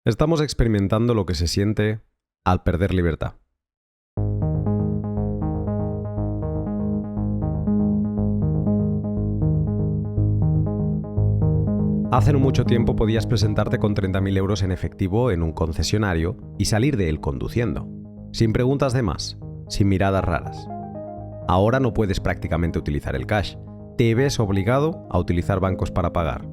Estamos experimentando lo que se siente al perder libertad. Hace no mucho tiempo podías presentarte con 30.000 euros en efectivo en un concesionario y salir de él conduciendo, sin preguntas de más, sin miradas raras. Ahora no puedes prácticamente utilizar el cash. Te ves obligado a utilizar bancos para pagar,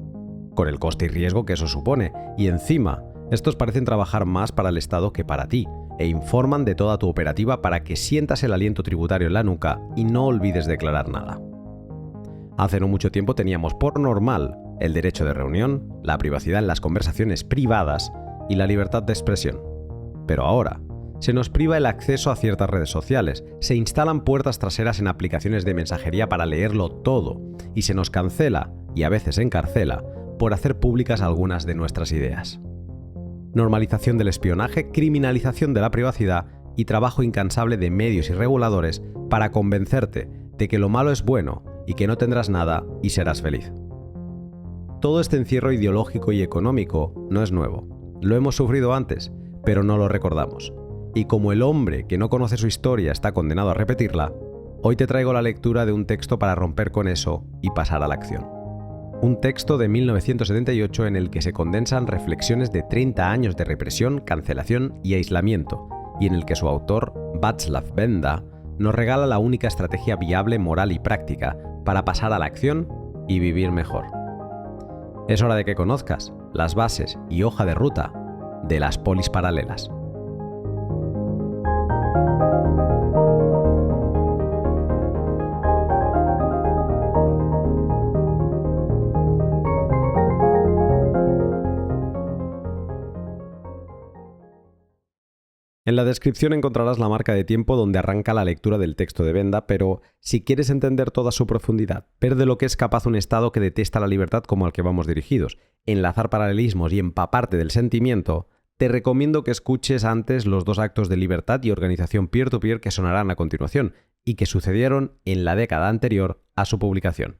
con el coste y riesgo que eso supone, y encima, estos parecen trabajar más para el Estado que para ti, e informan de toda tu operativa para que sientas el aliento tributario en la nuca y no olvides declarar nada. Hace no mucho tiempo teníamos por normal el derecho de reunión, la privacidad en las conversaciones privadas y la libertad de expresión. Pero ahora, se nos priva el acceso a ciertas redes sociales, se instalan puertas traseras en aplicaciones de mensajería para leerlo todo, y se nos cancela, y a veces encarcela, por hacer públicas algunas de nuestras ideas. Normalización del espionaje, criminalización de la privacidad y trabajo incansable de medios y reguladores para convencerte de que lo malo es bueno y que no tendrás nada y serás feliz. Todo este encierro ideológico y económico no es nuevo. Lo hemos sufrido antes, pero no lo recordamos. Y como el hombre que no conoce su historia está condenado a repetirla, hoy te traigo la lectura de un texto para romper con eso y pasar a la acción. Un texto de 1978 en el que se condensan reflexiones de 30 años de represión, cancelación y aislamiento, y en el que su autor, Václav Benda, nos regala la única estrategia viable, moral y práctica para pasar a la acción y vivir mejor. Es hora de que conozcas las bases y hoja de ruta de las polis paralelas. En la descripción encontrarás la marca de tiempo donde arranca la lectura del texto de Benda, pero si quieres entender toda su profundidad, ver de lo que es capaz un Estado que detesta la libertad como al que vamos dirigidos, enlazar paralelismos y empaparte del sentimiento, te recomiendo que escuches antes los 2 actos de libertad y organización peer-to-peer que sonarán a continuación y que sucedieron en la década anterior a su publicación.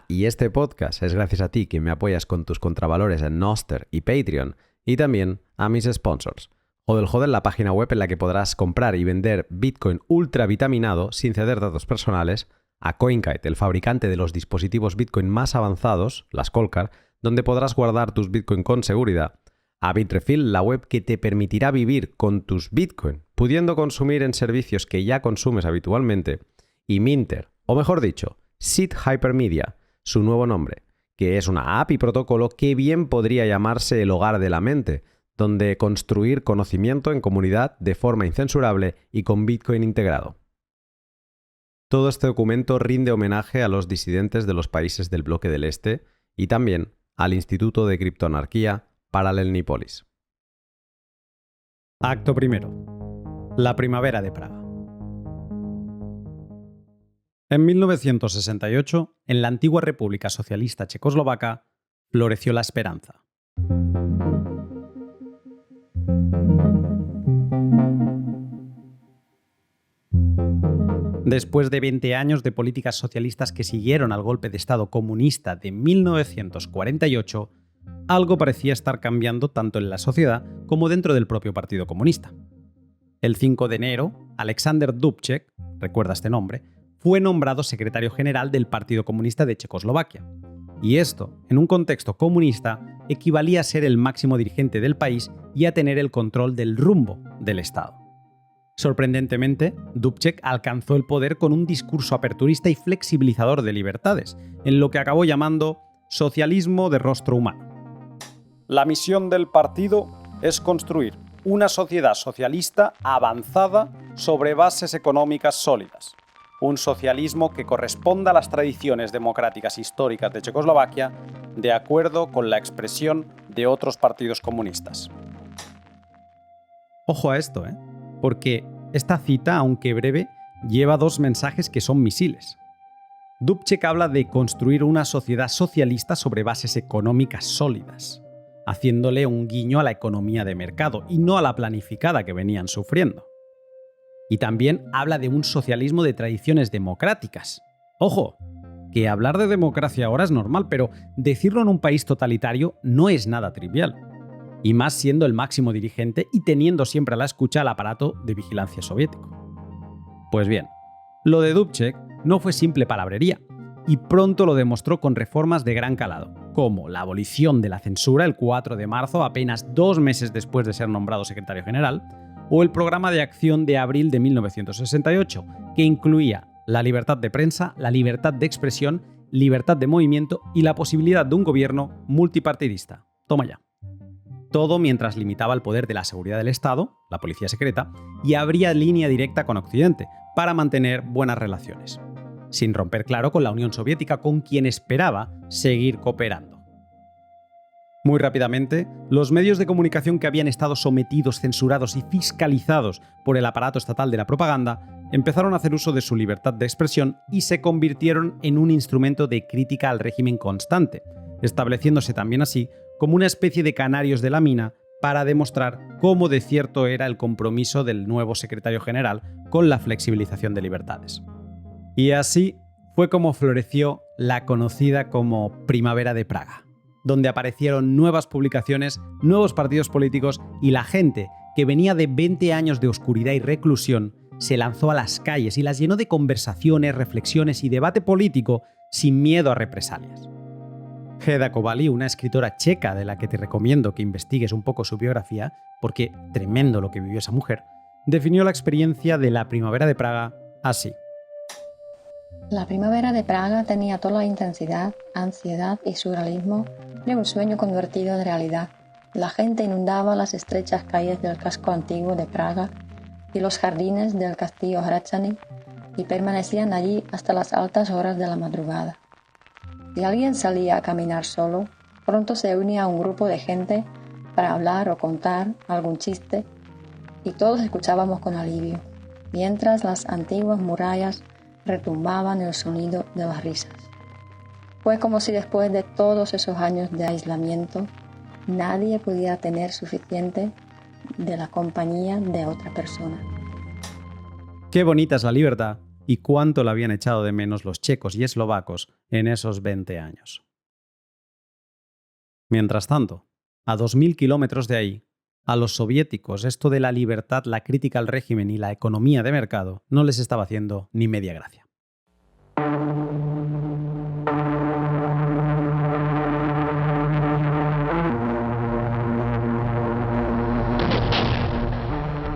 Y este podcast es gracias a ti que me apoyas con tus contravalores en Nostr y Patreon, y también a mis sponsors. Hodl, la página web en la que podrás comprar y vender Bitcoin ultra vitaminado sin ceder datos personales, a CoinKite, el fabricante de los dispositivos Bitcoin más avanzados, las Coldcard, donde podrás guardar tus Bitcoin con seguridad, a Bitrefill, la web que te permitirá vivir con tus Bitcoin, pudiendo consumir en servicios que ya consumes habitualmente, y Minter, o mejor dicho, Seed Hypermedia, su nuevo nombre, que es una app y protocolo que bien podría llamarse el hogar de la mente, donde construir conocimiento en comunidad de forma incensurable y con Bitcoin integrado. Todo este documento rinde homenaje a los disidentes de los países del bloque del Este y también al Instituto de Criptoanarquía Parallelní Polis. Acto primero. La primavera de Praga. En 1968, en la antigua República Socialista Checoslovaca, floreció la esperanza. Después de 20 años de políticas socialistas que siguieron al golpe de Estado comunista de 1948, algo parecía estar cambiando tanto en la sociedad como dentro del propio Partido Comunista. El 5 de enero, Alexander Dubček, recuerda este nombre, fue nombrado secretario general del Partido Comunista de Checoslovaquia. Y esto, en un contexto comunista, equivalía a ser el máximo dirigente del país y a tener el control del rumbo del Estado. Sorprendentemente, Dubček alcanzó el poder con un discurso aperturista y flexibilizador de libertades, en lo que acabó llamando socialismo de rostro humano. La misión del partido es construir una sociedad socialista avanzada sobre bases económicas sólidas. Un socialismo que corresponda a las tradiciones democráticas históricas de Checoslovaquia, de acuerdo con la expresión de otros partidos comunistas. Ojo a esto, porque esta cita, aunque breve, lleva 2 mensajes que son misiles. Dubček habla de construir una sociedad socialista sobre bases económicas sólidas, haciéndole un guiño a la economía de mercado y no a la planificada que venían sufriendo. Y también habla de un socialismo de tradiciones democráticas. Ojo, que hablar de democracia ahora es normal, pero decirlo en un país totalitario no es nada trivial. y más siendo el máximo dirigente y teniendo siempre a la escucha al aparato de vigilancia soviético. Pues bien, lo de Dubček no fue simple palabrería, y pronto lo demostró con reformas de gran calado, como la abolición de la censura el 4 de marzo, apenas 2 meses después de ser nombrado secretario general, o el programa de acción de abril de 1968, que incluía la libertad de prensa, la libertad de expresión, libertad de movimiento y la posibilidad de un gobierno multipartidista. Toma ya. Todo mientras limitaba el poder de la seguridad del Estado, la policía secreta, y abría línea directa con Occidente para mantener buenas relaciones, sin romper claro con la Unión Soviética, con quien esperaba seguir cooperando. Muy rápidamente, los medios de comunicación que habían estado sometidos, censurados y fiscalizados por el aparato estatal de la propaganda empezaron a hacer uso de su libertad de expresión y se convirtieron en un instrumento de crítica al régimen constante, estableciéndose también así como una especie de canarios de la mina para demostrar cómo de cierto era el compromiso del nuevo secretario general con la flexibilización de libertades. Y así fue como floreció la conocida como Primavera de Praga, donde aparecieron nuevas publicaciones, nuevos partidos políticos y la gente, que venía de 20 años de oscuridad y reclusión, se lanzó a las calles y las llenó de conversaciones, reflexiones y debate político sin miedo a represalias. Heda Kovali, una escritora checa de la que te recomiendo que investigues un poco su biografía, porque tremendo lo que vivió esa mujer, definió la experiencia de la Primavera de Praga así. La Primavera de Praga tenía toda la intensidad, ansiedad y surrealismo de un sueño convertido en realidad. La gente inundaba las estrechas calles del casco antiguo de Praga y los jardines del castillo Hrádčany y permanecían allí hasta las altas horas de la madrugada. Si alguien salía a caminar solo, pronto se unía a un grupo de gente para hablar o contar algún chiste y todos escuchábamos con alivio, mientras las antiguas murallas retumbaban el sonido de las risas. Fue como si después de todos esos años de aislamiento, nadie pudiera tener suficiente de la compañía de otra persona. Qué bonita es la libertad y cuánto la habían echado de menos los checos y eslovacos en esos 20 años. Mientras tanto, a 2000 kilómetros de ahí, a los soviéticos esto de la libertad, la crítica al régimen y la economía de mercado no les estaba haciendo ni media gracia.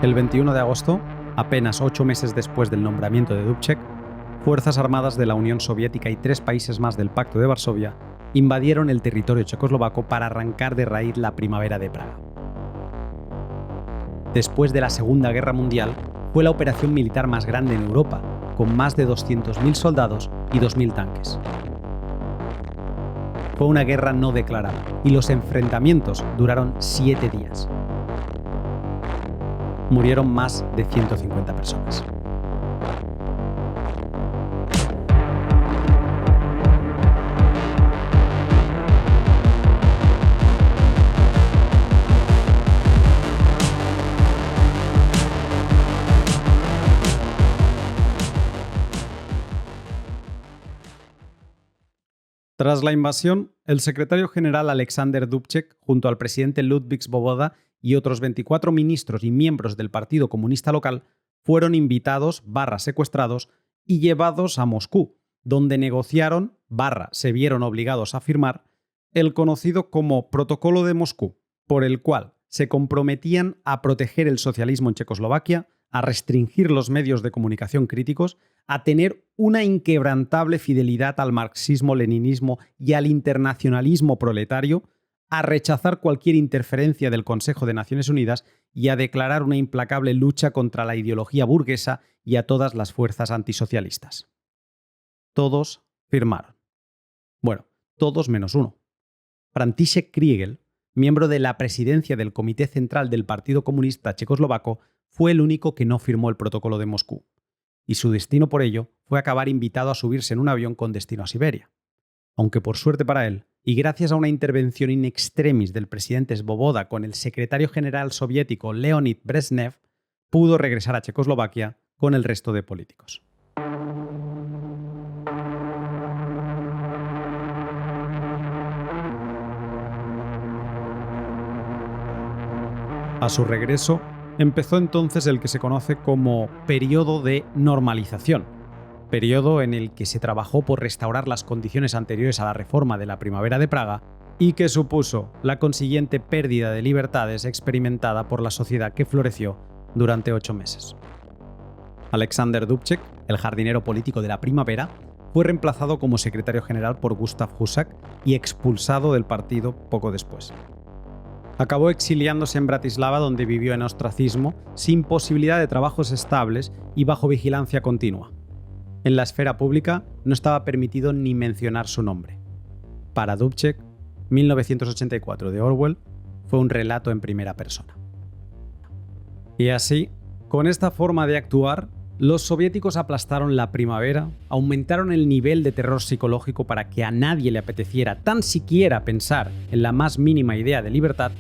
El 21 de agosto, apenas 8 meses después del nombramiento de Dubček, fuerzas armadas de la Unión Soviética y 3 países más del Pacto de Varsovia invadieron el territorio checoslovaco para arrancar de raíz la Primavera de Praga. Después de la Segunda Guerra Mundial, fue la operación militar más grande en Europa, con más de 200.000 soldados y 2.000 tanques. Fue una guerra no declarada y los enfrentamientos duraron 7 días. Murieron más de 150 personas. Tras la invasión, el secretario general Alexander Dubček, junto al presidente Ludvík Svoboda y otros 24 ministros y miembros del Partido Comunista local, fueron invitados /secuestrados y llevados a Moscú, donde negociaron /se vieron obligados a firmar el conocido como Protocolo de Moscú, por el cual se comprometían a proteger el socialismo en Checoslovaquia, a restringir los medios de comunicación críticos, a tener una inquebrantable fidelidad al marxismo-leninismo y al internacionalismo proletario, a rechazar cualquier interferencia del Consejo de Naciones Unidas y a declarar una implacable lucha contra la ideología burguesa y a todas las fuerzas antisocialistas. Todos firmaron. Bueno, todos menos uno. František Kriegel, miembro de la presidencia del Comité Central del Partido Comunista Checoslovaco, fue el único que no firmó el Protocolo de Moscú, y su destino por ello fue acabar invitado a subirse en un avión con destino a Siberia. Aunque por suerte para él, y gracias a una intervención in extremis del presidente Svoboda con el secretario general soviético Leonid Brezhnev, pudo regresar a Checoslovaquia con el resto de políticos. A su regreso, empezó entonces el que se conoce como periodo de normalización, periodo en el que se trabajó por restaurar las condiciones anteriores a la reforma de la Primavera de Praga y que supuso la consiguiente pérdida de libertades experimentada por la sociedad que floreció durante 8 meses. Alexander Dubček, el jardinero político de la Primavera, fue reemplazado como secretario general por Gustav Husak y expulsado del partido poco después. Acabó exiliándose en Bratislava, donde vivió en ostracismo, sin posibilidad de trabajos estables y bajo vigilancia continua. En la esfera pública no estaba permitido ni mencionar su nombre. Para Dubček, 1984 de Orwell fue un relato en primera persona. Y así, con esta forma de actuar, los soviéticos aplastaron la primavera, aumentaron el nivel de terror psicológico para que a nadie le apeteciera tan siquiera pensar en la más mínima idea de libertad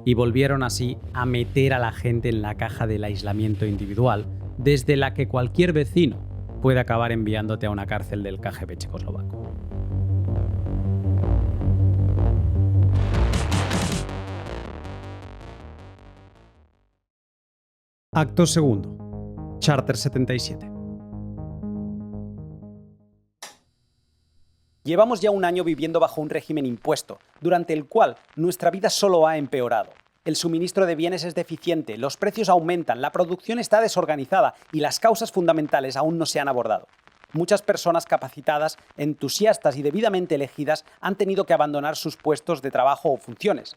y volvieron así a meter a la gente en la caja del aislamiento individual, desde la que cualquier vecino puede acabar enviándote a una cárcel del KGB checoslovaco. Acto segundo. Charter 77. Llevamos ya un año viviendo bajo un régimen impuesto, durante el cual nuestra vida solo ha empeorado. El suministro de bienes es deficiente, los precios aumentan, la producción está desorganizada y las causas fundamentales aún no se han abordado. Muchas personas capacitadas, entusiastas y debidamente elegidas han tenido que abandonar sus puestos de trabajo o funciones.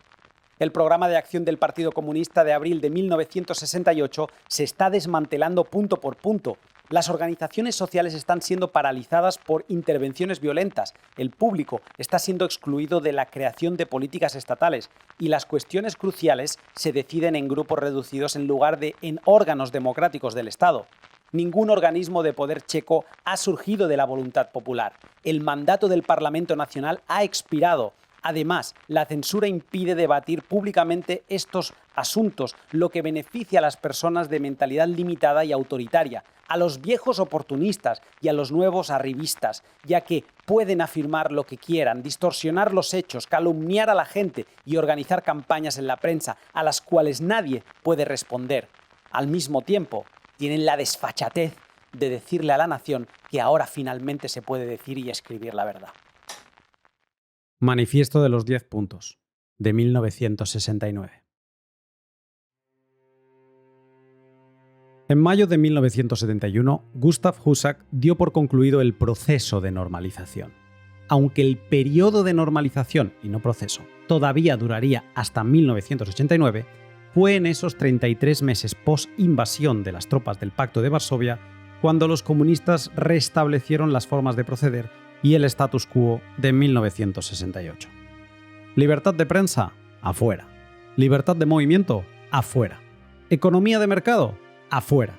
El programa de acción del Partido Comunista de abril de 1968 se está desmantelando punto por punto. Las organizaciones sociales están siendo paralizadas por intervenciones violentas, el público está siendo excluido de la creación de políticas estatales y las cuestiones cruciales se deciden en grupos reducidos en lugar de en órganos democráticos del Estado. Ningún organismo de poder checo ha surgido de la voluntad popular. El mandato del Parlamento Nacional ha expirado. Además, la censura impide debatir públicamente estos asuntos, lo que beneficia a las personas de mentalidad limitada y autoritaria, a los viejos oportunistas y a los nuevos arribistas, ya que pueden afirmar lo que quieran, distorsionar los hechos, calumniar a la gente y organizar campañas en la prensa a las cuales nadie puede responder. Al mismo tiempo, tienen la desfachatez de decirle a la nación que ahora finalmente se puede decir y escribir la verdad. Manifiesto de los 10 puntos, de 1969. En mayo de 1971, Gustav Husak dio por concluido el proceso de normalización. Aunque el periodo de normalización, y no proceso, todavía duraría hasta 1989, fue en esos 33 meses post-invasión de las tropas del Pacto de Varsovia cuando los comunistas restablecieron las formas de proceder y el status quo de 1968. Libertad de prensa, afuera. Libertad de movimiento, afuera. Economía de mercado, afuera.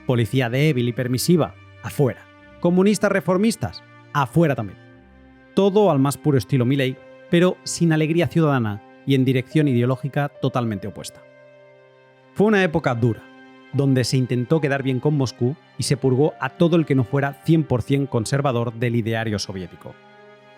Policía débil y permisiva, afuera. Comunistas reformistas, afuera también. Todo al más puro estilo Milei, pero sin alegría ciudadana y en dirección ideológica totalmente opuesta. Fue una época dura, donde se intentó quedar bien con Moscú y se purgó a todo el que no fuera 100% conservador del ideario soviético.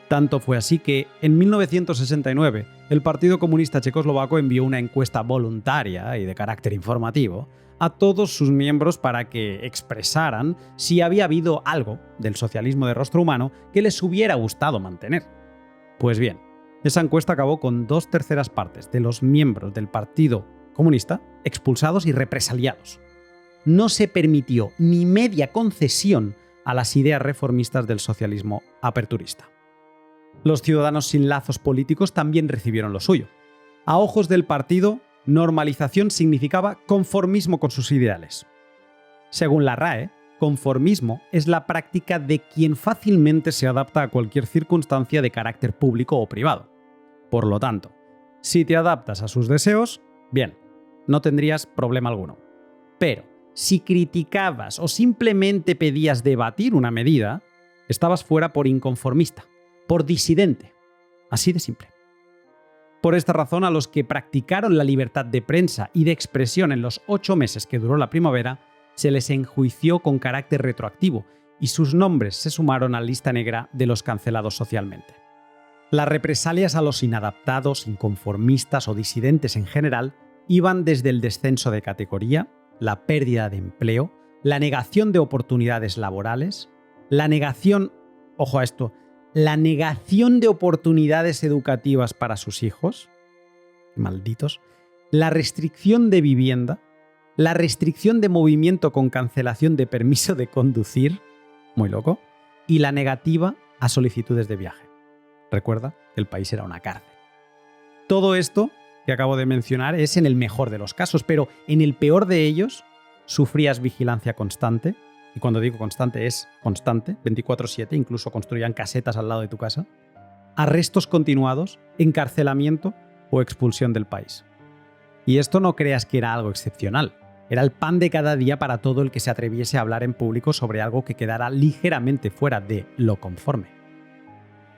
Tanto fue así que, en 1969, el Partido Comunista Checoslovaco envió una encuesta voluntaria y de carácter informativo a todos sus miembros para que expresaran si había habido algo del socialismo de rostro humano que les hubiera gustado mantener. Pues bien, esa encuesta acabó con 2/3 partes de los miembros del Partido Comunista expulsados y represaliados. No se permitió ni media concesión a las ideas reformistas del socialismo aperturista. Los ciudadanos sin lazos políticos también recibieron lo suyo. A ojos del partido, normalización significaba conformismo con sus ideales. Según la RAE, conformismo es la práctica de quien fácilmente se adapta a cualquier circunstancia de carácter público o privado. Por lo tanto, si te adaptas a sus deseos, bien, no tendrías problema alguno. Pero, si criticabas o simplemente pedías debatir una medida, estabas fuera por inconformista, por disidente. Así de simple. Por esta razón, a los que practicaron la libertad de prensa y de expresión en los 8 meses que duró la primavera, se les enjuició con carácter retroactivo y sus nombres se sumaron a la lista negra de los cancelados socialmente. Las represalias a los inadaptados, inconformistas o disidentes en general iban desde el descenso de categoría, la pérdida de empleo, la negación de oportunidades laborales, la negación, ojo a esto, la negación de oportunidades educativas para sus hijos, malditos, la restricción de vivienda, la restricción de movimiento con cancelación de permiso de conducir, muy loco, y la negativa a solicitudes de viaje. Recuerda que el país era una cárcel. Todo esto que acabo de mencionar es en el mejor de los casos, pero en el peor de ellos sufrías vigilancia constante, y cuando digo constante es constante, 24/7, incluso construían casetas al lado de tu casa, arrestos continuados, encarcelamiento o expulsión del país. Y esto no creas que era algo excepcional. Era el pan de cada día para todo el que se atreviese a hablar en público sobre algo que quedara ligeramente fuera de lo conforme.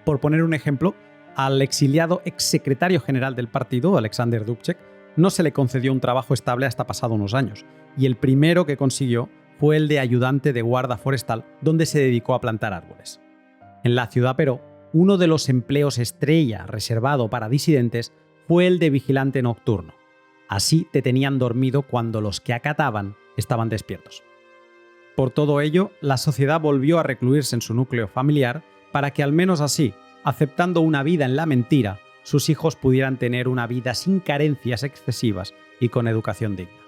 Por poner un ejemplo, al exiliado exsecretario general del partido, Alexander Dubček, no se le concedió un trabajo estable hasta pasado unos años, y el primero que consiguió fue el de ayudante de guarda forestal, donde se dedicó a plantar árboles. En la ciudad, pero, uno de los empleos estrella reservado para disidentes fue el de vigilante nocturno. Así te tenían dormido cuando los que acataban estaban despiertos. Por todo ello, la sociedad volvió a recluirse en su núcleo familiar para que al menos así, aceptando una vida en la mentira, sus hijos pudieran tener una vida sin carencias excesivas y con educación digna.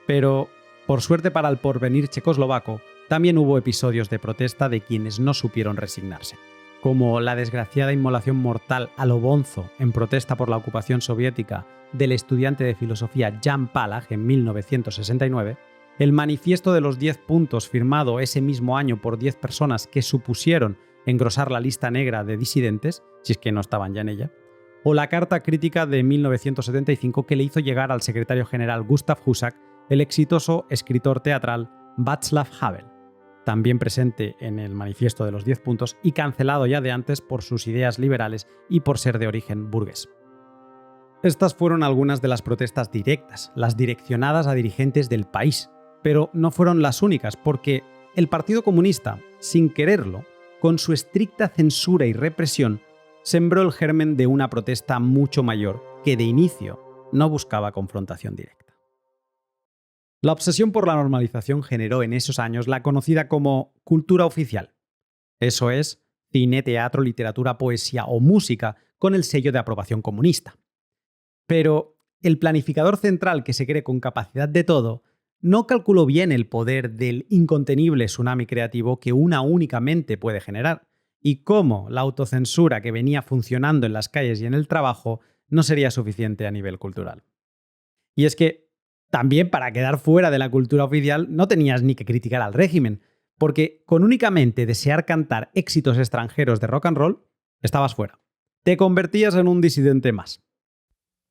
Pero, por suerte para el porvenir checoslovaco, también hubo episodios de protesta de quienes no supieron resignarse, como la desgraciada inmolación mortal a lo bonzo en protesta por la ocupación soviética del estudiante de filosofía Jan Palach en 1969, el manifiesto de los 10 puntos firmado ese mismo año por 10 personas que supusieron engrosar la lista negra de disidentes, si es que no estaban ya en ella, o la carta crítica de 1975 que le hizo llegar al secretario general Gustav Husak el exitoso escritor teatral Václav Havel, también presente en el manifiesto de los 10 puntos y cancelado ya de antes por sus ideas liberales y por ser de origen burgués. Estas fueron algunas de las protestas directas, las direccionadas a dirigentes del país, pero no fueron las únicas, porque el Partido Comunista, sin quererlo, con su estricta censura y represión, sembró el germen de una protesta mucho mayor que de inicio no buscaba confrontación directa. La obsesión por la normalización generó en esos años la conocida como cultura oficial. Eso es, cine, teatro, literatura, poesía o música con el sello de aprobación comunista. Pero el planificador central que se cree con capacidad de todo no calculó bien el poder del incontenible tsunami creativo que una única mente puede generar y cómo la autocensura que venía funcionando en las calles y en el trabajo no sería suficiente a nivel cultural. Y es que también para quedar fuera de la cultura oficial no tenías ni que criticar al régimen, porque con únicamente desear cantar éxitos extranjeros de rock and roll, estabas fuera. Te convertías en un disidente más.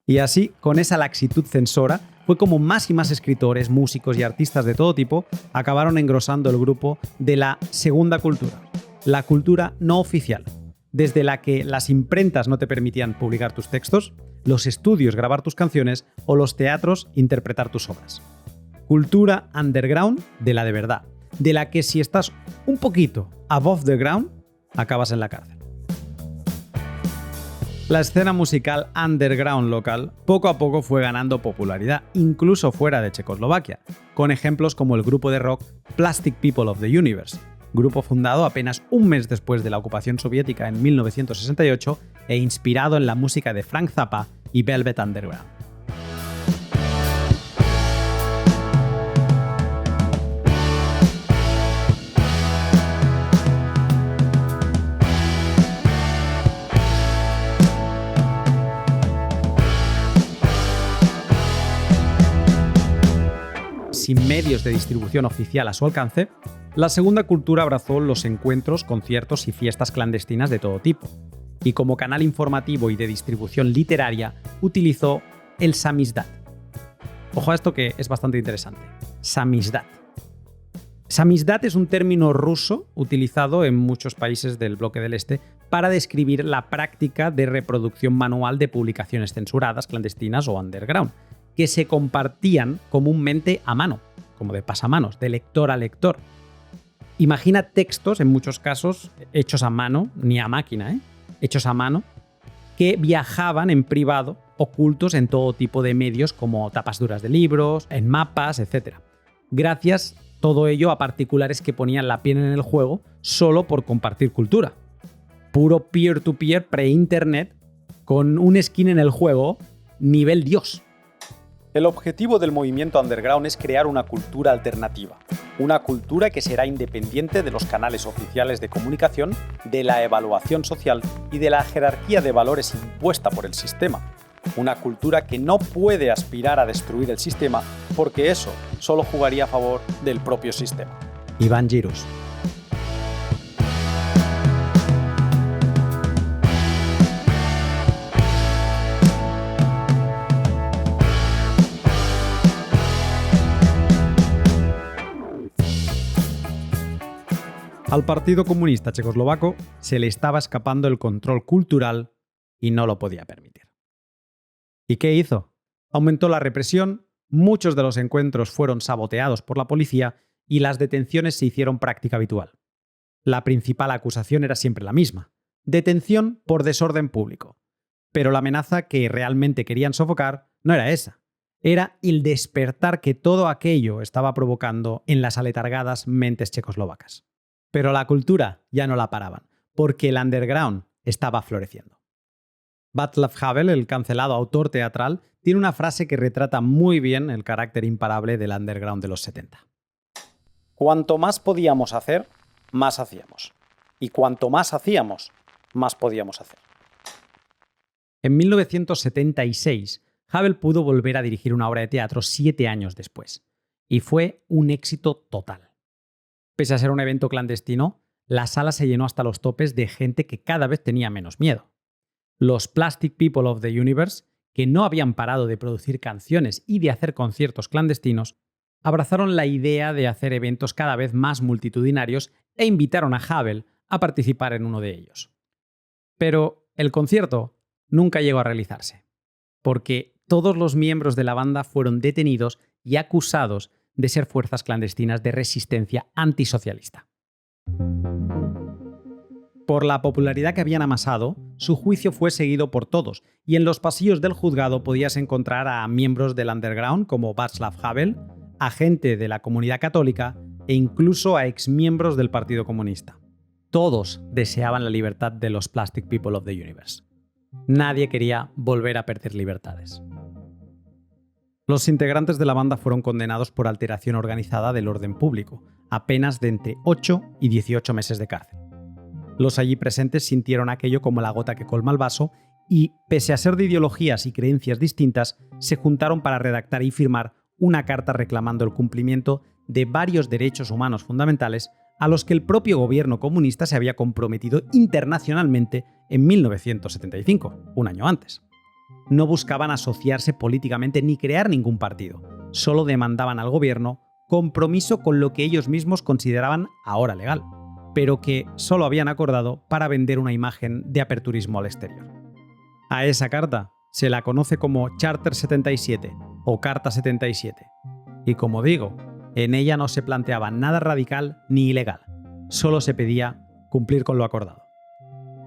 Y así, con esa laxitud censora, fue como más y más escritores, músicos y artistas de todo tipo acabaron engrosando el grupo de la segunda cultura, la cultura no oficial, desde la que las imprentas no te permitían publicar tus textos, los estudios grabar tus canciones o los teatros interpretar tus obras. Cultura underground de la de verdad, de la que si estás un poquito above the ground, acabas en la cárcel. La escena musical underground local poco a poco fue ganando popularidad, incluso fuera de Checoslovaquia, con ejemplos como el grupo de rock Plastic People of the Universe, grupo fundado apenas un mes después de la ocupación soviética en 1968 e inspirado en la música de Frank Zappa y Velvet Underground. Sin medios de distribución oficial a su alcance, la segunda cultura abrazó los encuentros, conciertos y fiestas clandestinas de todo tipo, y como canal informativo y de distribución literaria utilizó el samizdat. Ojo a esto que es bastante interesante. Samizdat. Samizdat es un término ruso utilizado en muchos países del bloque del Este para describir la práctica de reproducción manual de publicaciones censuradas, clandestinas o underground, que se compartían comúnmente a mano, como de pasamanos, de lector a lector. Imagina textos, en muchos casos, hechos a mano, ni a máquina, hechos a mano, que viajaban en privado, ocultos en todo tipo de medios como tapas duras de libros, en mapas, etc. Gracias todo ello a particulares que ponían la piel en el juego solo por compartir cultura. Puro peer-to-peer pre-internet con un skin en el juego nivel Dios. El objetivo del movimiento underground es crear una cultura alternativa, una cultura que será independiente de los canales oficiales de comunicación, de la evaluación social y de la jerarquía de valores impuesta por el sistema. Una cultura que no puede aspirar a destruir el sistema porque eso solo jugaría a favor del propio sistema. Iván Girus. Al Partido Comunista Checoslovaco se le estaba escapando el control cultural y no lo podía permitir. ¿Y qué hizo? Aumentó la represión, muchos de los encuentros fueron saboteados por la policía y las detenciones se hicieron práctica habitual. La principal acusación era siempre la misma: detención por desorden público. Pero la amenaza que realmente querían sofocar no era esa. Era el despertar que todo aquello estaba provocando en las aletargadas mentes checoslovacas. Pero la cultura ya no la paraban, porque el underground estaba floreciendo. Václav Havel, el cancelado autor teatral, tiene una frase que retrata muy bien el carácter imparable del underground de los 70. Cuanto más podíamos hacer, más hacíamos. Y cuanto más hacíamos, más podíamos hacer. En 1976, Havel pudo volver a dirigir una obra de teatro 7 años después, y fue un éxito total. Pese a ser un evento clandestino, la sala se llenó hasta los topes de gente que cada vez tenía menos miedo. Los Plastic People of the Universe, que no habían parado de producir canciones y de hacer conciertos clandestinos, abrazaron la idea de hacer eventos cada vez más multitudinarios e invitaron a Havel a participar en uno de ellos. Pero el concierto nunca llegó a realizarse, porque todos los miembros de la banda fueron detenidos y acusados de ser fuerzas clandestinas de resistencia antisocialista. Por la popularidad que habían amasado, su juicio fue seguido por todos, y en los pasillos del juzgado podías encontrar a miembros del underground como Václav Havel, a gente de la comunidad católica e incluso a exmiembros del Partido Comunista. Todos deseaban la libertad de los Plastic People of the Universe. Nadie quería volver a perder libertades. Los integrantes de la banda fueron condenados por alteración organizada del orden público, a penas de entre 8 y 18 meses de cárcel. Los allí presentes sintieron aquello como la gota que colma el vaso y, pese a ser de ideologías y creencias distintas, se juntaron para redactar y firmar una carta reclamando el cumplimiento de varios derechos humanos fundamentales a los que el propio gobierno comunista se había comprometido internacionalmente en 1975, un año antes. No buscaban asociarse políticamente ni crear ningún partido, solo demandaban al gobierno compromiso con lo que ellos mismos consideraban ahora legal, pero que solo habían acordado para vender una imagen de aperturismo al exterior. A esa carta se la conoce como Charter 77 o Carta 77, y como digo, en ella no se planteaba nada radical ni ilegal, solo se pedía cumplir con lo acordado.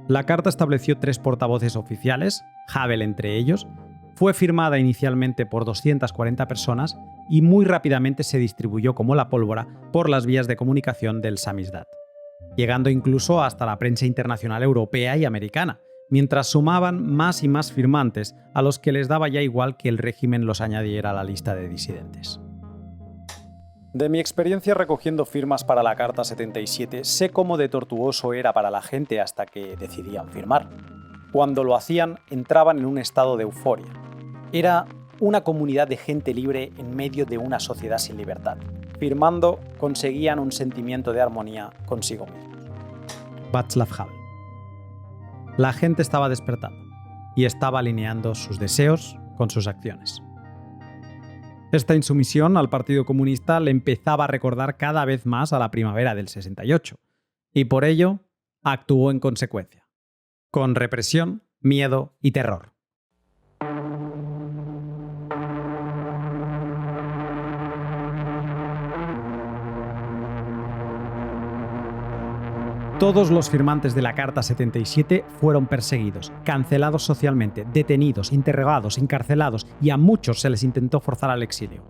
La carta estableció 3 portavoces oficiales, Havel entre ellos, fue firmada inicialmente por 240 personas y muy rápidamente se distribuyó como la pólvora por las vías de comunicación del samizdat, llegando incluso hasta la prensa internacional europea y americana, mientras sumaban más y más firmantes a los que les daba ya igual que el régimen los añadiera a la lista de disidentes. De mi experiencia recogiendo firmas para la Carta 77, sé cómo de tortuoso era para la gente hasta que decidían firmar. Cuando lo hacían, entraban en un estado de euforia. Era una comunidad de gente libre en medio de una sociedad sin libertad. Firmando, conseguían un sentimiento de armonía consigo mismos. Václav Havel. La gente estaba despertando y estaba alineando sus deseos con sus acciones. Esta insumisión al Partido Comunista le empezaba a recordar cada vez más a la primavera del 68, y por ello actuó en consecuencia, con represión, miedo y terror. Todos los firmantes de la Carta 77 fueron perseguidos, cancelados socialmente, detenidos, interrogados, encarcelados y a muchos se les intentó forzar al exilio.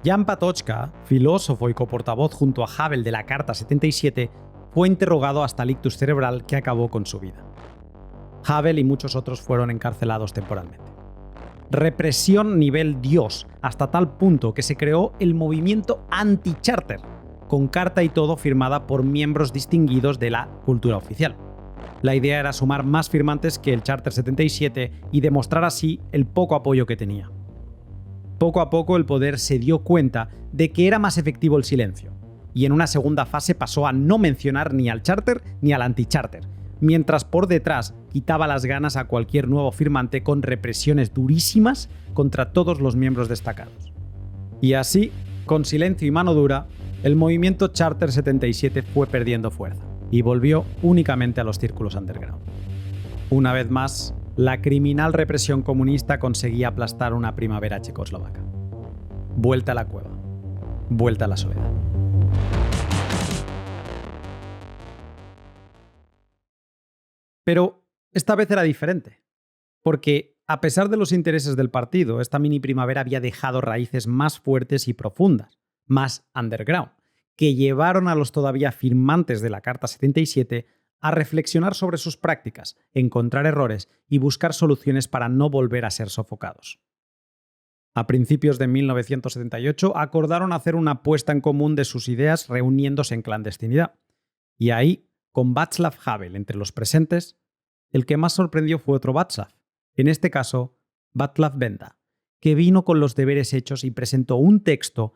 Jan Patočka, filósofo y coportavoz junto a Havel de la Carta 77, fue interrogado hasta el ictus cerebral que acabó con su vida. Havel y muchos otros fueron encarcelados temporalmente. Represión nivel Dios, hasta tal punto que se creó el movimiento anti-charter, con carta y todo firmada por miembros distinguidos de la cultura oficial. La idea era sumar más firmantes que el Charter 77 y demostrar así el poco apoyo que tenía. Poco a poco el poder se dio cuenta de que era más efectivo el silencio, y en una segunda fase pasó a no mencionar ni al Charter ni al anti-Charter, mientras por detrás quitaba las ganas a cualquier nuevo firmante con represiones durísimas contra todos los miembros destacados. Y así, con silencio y mano dura, el movimiento Charter 77 fue perdiendo fuerza y volvió únicamente a los círculos underground. Una vez más, la criminal represión comunista conseguía aplastar una primavera checoslovaca. Vuelta a la cueva. Vuelta a la soledad. Pero esta vez era diferente, porque a pesar de los intereses del partido, esta mini primavera había dejado raíces más fuertes y profundas, más underground, que llevaron a los todavía firmantes de la Carta 77 a reflexionar sobre sus prácticas, encontrar errores y buscar soluciones para no volver a ser sofocados. A principios de 1978 acordaron hacer una puesta en común de sus ideas reuniéndose en clandestinidad. Y ahí, con Václav Havel entre los presentes, el que más sorprendió fue otro Václav, en este caso, Václav Benda, que vino con los deberes hechos y presentó un texto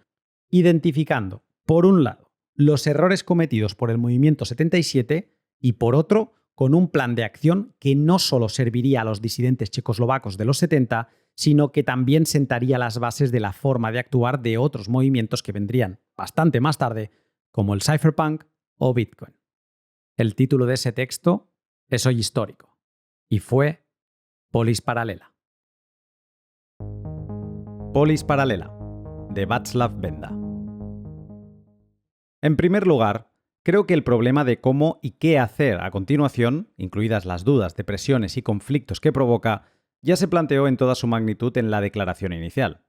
identificando, por un lado, los errores cometidos por el movimiento 77 y por otro, con un plan de acción que no solo serviría a los disidentes checoslovacos de los 70, sino que también sentaría las bases de la forma de actuar de otros movimientos que vendrían bastante más tarde, como el cypherpunk o Bitcoin. El título de ese texto es hoy histórico, y fue Polis Paralela. Polis Paralela, de Václav Benda. En primer lugar, creo que el problema de cómo y qué hacer a continuación, incluidas las dudas, depresiones y conflictos que provoca, ya se planteó en toda su magnitud en la declaración inicial.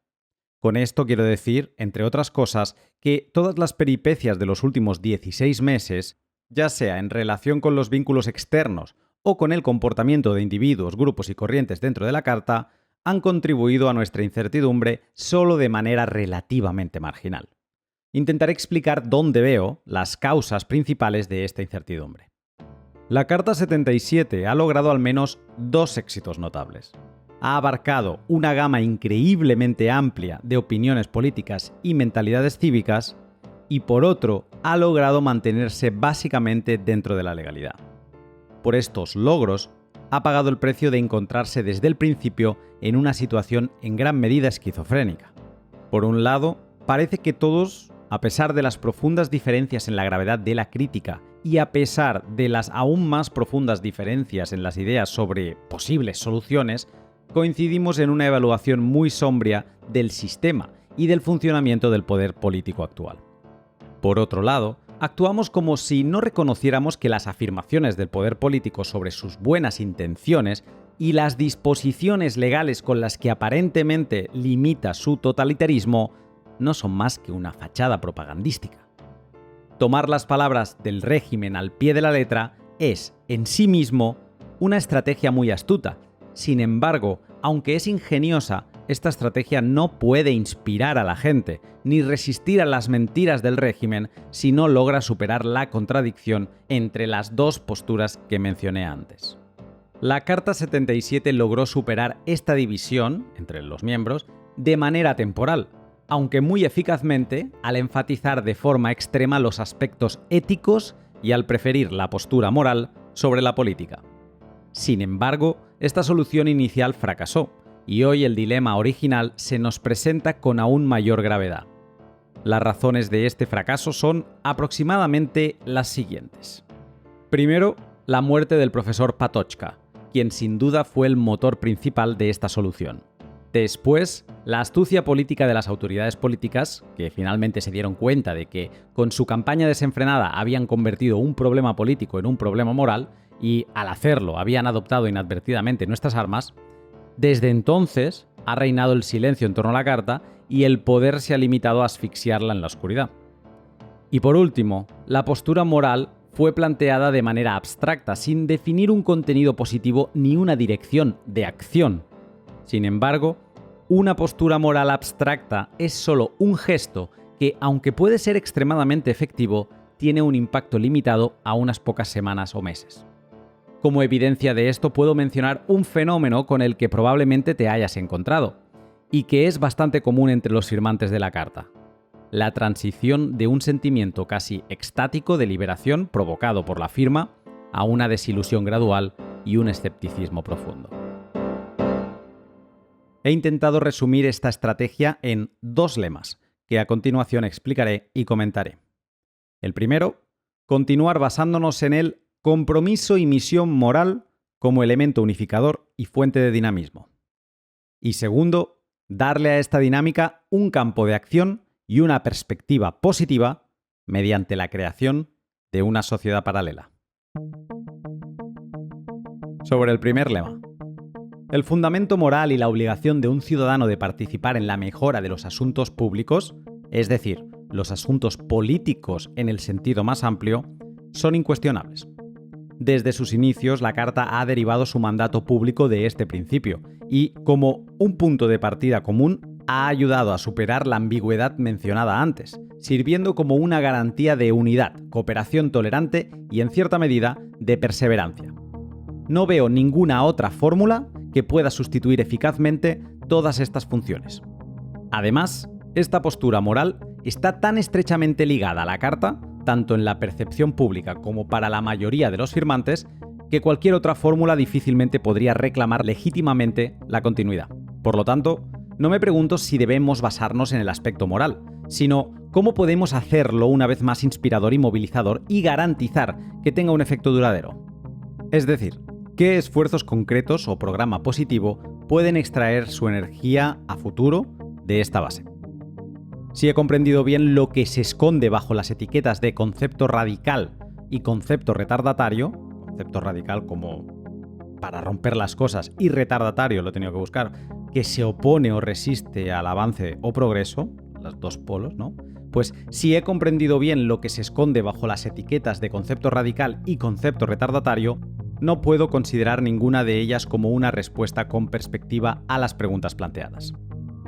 Con esto quiero decir, entre otras cosas, que todas las peripecias de los últimos 16 meses, ya sea en relación con los vínculos externos o con el comportamiento de individuos, grupos y corrientes dentro de la Carta, han contribuido a nuestra incertidumbre solo de manera relativamente marginal. Intentaré explicar dónde veo las causas principales de esta incertidumbre. La Carta 77 ha logrado al menos dos éxitos notables. Ha abarcado una gama increíblemente amplia de opiniones políticas y mentalidades cívicas, y por otro, ha logrado mantenerse básicamente dentro de la legalidad. Por estos logros, ha pagado el precio de encontrarse desde el principio en una situación en gran medida esquizofrénica. Por un lado, parece que todos, a pesar de las profundas diferencias en la gravedad de la crítica y a pesar de las aún más profundas diferencias en las ideas sobre posibles soluciones, coincidimos en una evaluación muy sombría del sistema y del funcionamiento del poder político actual. Por otro lado, actuamos como si no reconociéramos que las afirmaciones del poder político sobre sus buenas intenciones y las disposiciones legales con las que aparentemente limita su totalitarismo no son más que una fachada propagandística. Tomar las palabras del régimen al pie de la letra es, en sí mismo, una estrategia muy astuta. Sin embargo, aunque es ingeniosa, esta estrategia no puede inspirar a la gente, ni resistir a las mentiras del régimen si no logra superar la contradicción entre las dos posturas que mencioné antes. La Carta 77 logró superar esta división entre los miembros de manera temporal, aunque muy eficazmente al enfatizar de forma extrema los aspectos éticos y al preferir la postura moral sobre la política. Sin embargo, esta solución inicial fracasó, y hoy el dilema original se nos presenta con aún mayor gravedad. Las razones de este fracaso son aproximadamente las siguientes. Primero, la muerte del profesor Patočka, quien sin duda fue el motor principal de esta solución. Después, La astucia política de las autoridades políticas, que finalmente se dieron cuenta de que con su campaña desenfrenada habían convertido un problema político en un problema moral y al hacerlo habían adoptado inadvertidamente nuestras armas, desde entonces ha reinado el silencio en torno a la carta y el poder se ha limitado a asfixiarla en la oscuridad. Y por último, la postura moral fue planteada de manera abstracta, sin definir un contenido positivo ni una dirección de acción. Sin embargo, una postura moral abstracta es solo un gesto que, aunque puede ser extremadamente efectivo, tiene un impacto limitado a unas pocas semanas o meses. Como evidencia de esto puedo mencionar un fenómeno con el que probablemente te hayas encontrado, y que es bastante común entre los firmantes de la carta: la transición de un sentimiento casi extático de liberación provocado por la firma a una desilusión gradual y un escepticismo profundo. He intentado resumir esta estrategia en 2 lemas, que a continuación explicaré y comentaré. El primero, continuar basándonos en el compromiso y misión moral como elemento unificador y fuente de dinamismo. Y segundo, darle a esta dinámica un campo de acción y una perspectiva positiva mediante la creación de una sociedad paralela. Sobre el primer lema. El fundamento moral y la obligación de un ciudadano de participar en la mejora de los asuntos públicos, es decir, los asuntos políticos en el sentido más amplio, son incuestionables. Desde sus inicios, la Carta ha derivado su mandato público de este principio y, como un punto de partida común, ha ayudado a superar la ambigüedad mencionada antes, sirviendo como una garantía de unidad, cooperación tolerante y, en cierta medida, de perseverancia. No veo ninguna otra fórmula que pueda sustituir eficazmente todas estas funciones. Además, esta postura moral está tan estrechamente ligada a la Carta, tanto en la percepción pública como para la mayoría de los firmantes, que cualquier otra fórmula difícilmente podría reclamar legítimamente la continuidad. Por lo tanto, no me pregunto si debemos basarnos en el aspecto moral, sino cómo podemos hacerlo una vez más inspirador y movilizador y garantizar que tenga un efecto duradero. Es decir, ¿qué esfuerzos concretos o programa positivo pueden extraer su energía a futuro de esta base? Si he comprendido bien lo que se esconde bajo las etiquetas de concepto radical y concepto retardatario, concepto radical como para romper las cosas y retardatario, lo he tenido que buscar, que se opone o resiste al avance o progreso, los 2 polos, ¿no? Pues si he comprendido bien lo que se esconde bajo las etiquetas de concepto radical y concepto retardatario, no puedo considerar ninguna de ellas como una respuesta con perspectiva a las preguntas planteadas.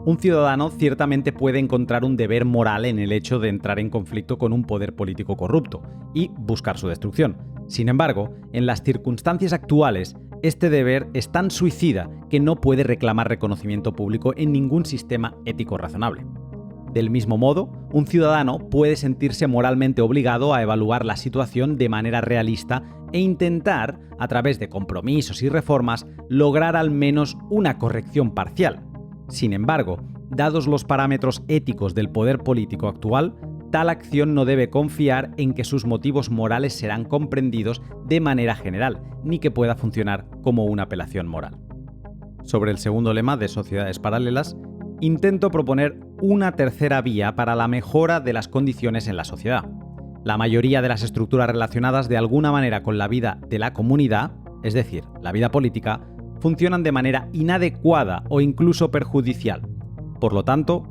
Un ciudadano ciertamente puede encontrar un deber moral en el hecho de entrar en conflicto con un poder político corrupto y buscar su destrucción. Sin embargo, en las circunstancias actuales, este deber es tan suicida que no puede reclamar reconocimiento público en ningún sistema ético razonable. Del mismo modo, un ciudadano puede sentirse moralmente obligado a evaluar la situación de manera realista e intentar, a través de compromisos y reformas, lograr al menos una corrección parcial. Sin embargo, dados los parámetros éticos del poder político actual, tal acción no debe confiar en que sus motivos morales serán comprendidos de manera general, ni que pueda funcionar como una apelación moral. Sobre el segundo lema de sociedades paralelas, intento proponer una tercera vía para la mejora de las condiciones en la sociedad. La mayoría de las estructuras relacionadas de alguna manera con la vida de la comunidad, es decir, la vida política, funcionan de manera inadecuada o incluso perjudicial. Por lo tanto,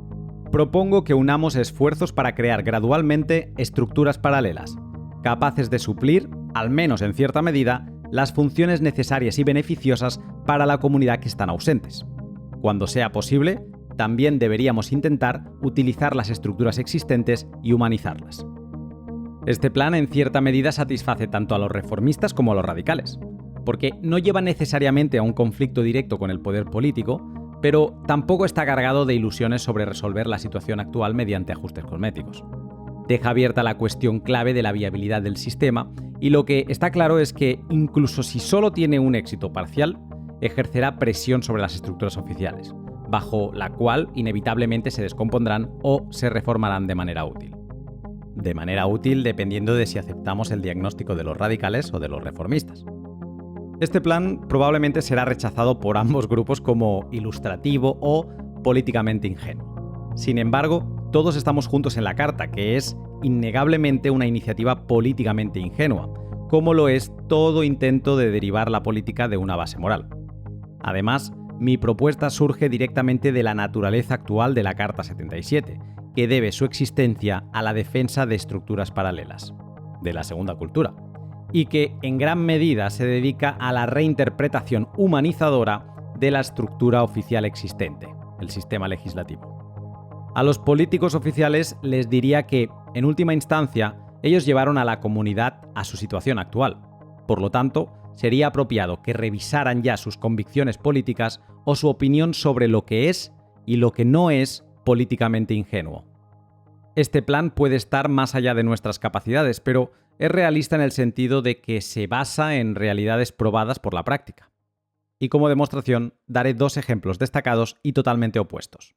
propongo que unamos esfuerzos para crear gradualmente estructuras paralelas, capaces de suplir, al menos en cierta medida, las funciones necesarias y beneficiosas para la comunidad que están ausentes. Cuando sea posible, también deberíamos intentar utilizar las estructuras existentes y humanizarlas. Este plan en cierta medida satisface tanto a los reformistas como a los radicales, porque no lleva necesariamente a un conflicto directo con el poder político, pero tampoco está cargado de ilusiones sobre resolver la situación actual mediante ajustes cosméticos. Deja abierta la cuestión clave de la viabilidad del sistema y lo que está claro es que, incluso si solo tiene un éxito parcial, ejercerá presión sobre las estructuras oficiales, bajo la cual inevitablemente se descompondrán o se reformarán de manera útil. De manera útil dependiendo de si aceptamos el diagnóstico de los radicales o de los reformistas. Este plan probablemente será rechazado por ambos grupos como ilustrativo o políticamente ingenuo. Sin embargo, todos estamos juntos en la carta, que es innegablemente una iniciativa políticamente ingenua, como lo es todo intento de derivar la política de una base moral. Además, mi propuesta surge directamente de la naturaleza actual de la Carta 77, que debe su existencia a la defensa de estructuras paralelas, de la segunda cultura, y que en gran medida se dedica a la reinterpretación humanizadora de la estructura oficial existente, el sistema legislativo. A los políticos oficiales les diría que, en última instancia, ellos llevaron a la comunidad a su situación actual. Por lo tanto, sería apropiado que revisaran ya sus convicciones políticas o su opinión sobre lo que es y lo que no es políticamente ingenuo. Este plan puede estar más allá de nuestras capacidades, pero es realista en el sentido de que se basa en realidades probadas por la práctica. Y como demostración, daré dos ejemplos destacados y totalmente opuestos.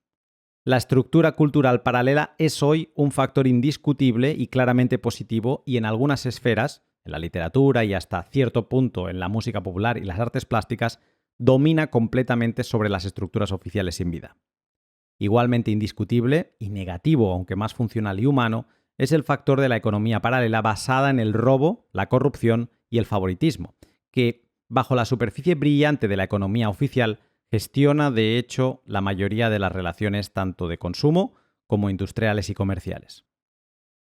La estructura cultural paralela es hoy un factor indiscutible y claramente positivo, y en algunas esferas, en la literatura y hasta cierto punto en la música popular y las artes plásticas, domina completamente sobre las estructuras oficiales sin vida. Igualmente indiscutible y negativo, aunque más funcional y humano, es el factor de la economía paralela basada en el robo, la corrupción y el favoritismo, que, bajo la superficie brillante de la economía oficial, gestiona de hecho la mayoría de las relaciones tanto de consumo como industriales y comerciales.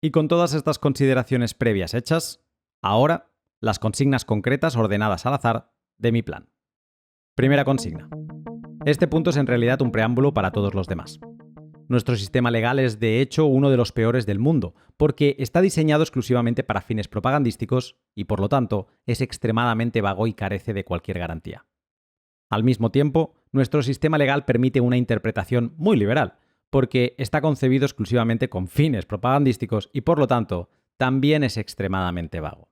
Y con todas estas consideraciones previas hechas, ahora las consignas concretas ordenadas al azar de mi plan. Primera consigna. Este punto es en realidad un preámbulo para todos los demás. Nuestro sistema legal es de hecho uno de los peores del mundo, porque está diseñado exclusivamente para fines propagandísticos y por lo tanto es extremadamente vago y carece de cualquier garantía. Al mismo tiempo, nuestro sistema legal permite una interpretación muy liberal, porque está concebido exclusivamente con fines propagandísticos y por lo tanto también es extremadamente vago.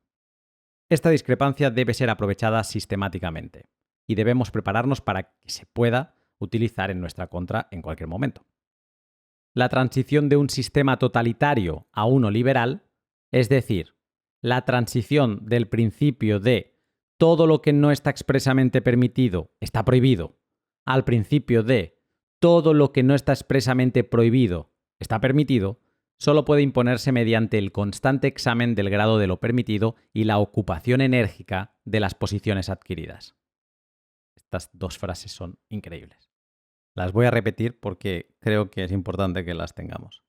Esta discrepancia debe ser aprovechada sistemáticamente y debemos prepararnos para que se pueda utilizar en nuestra contra en cualquier momento. La transición de un sistema totalitario a uno liberal, es decir, la transición del principio de todo lo que no está expresamente permitido está prohibido, al principio de todo lo que no está expresamente prohibido está permitido, solo puede imponerse mediante el constante examen del grado de lo permitido y la ocupación enérgica de las posiciones adquiridas. Estas dos frases son increíbles. Las voy a repetir porque creo que es importante que las tengamos.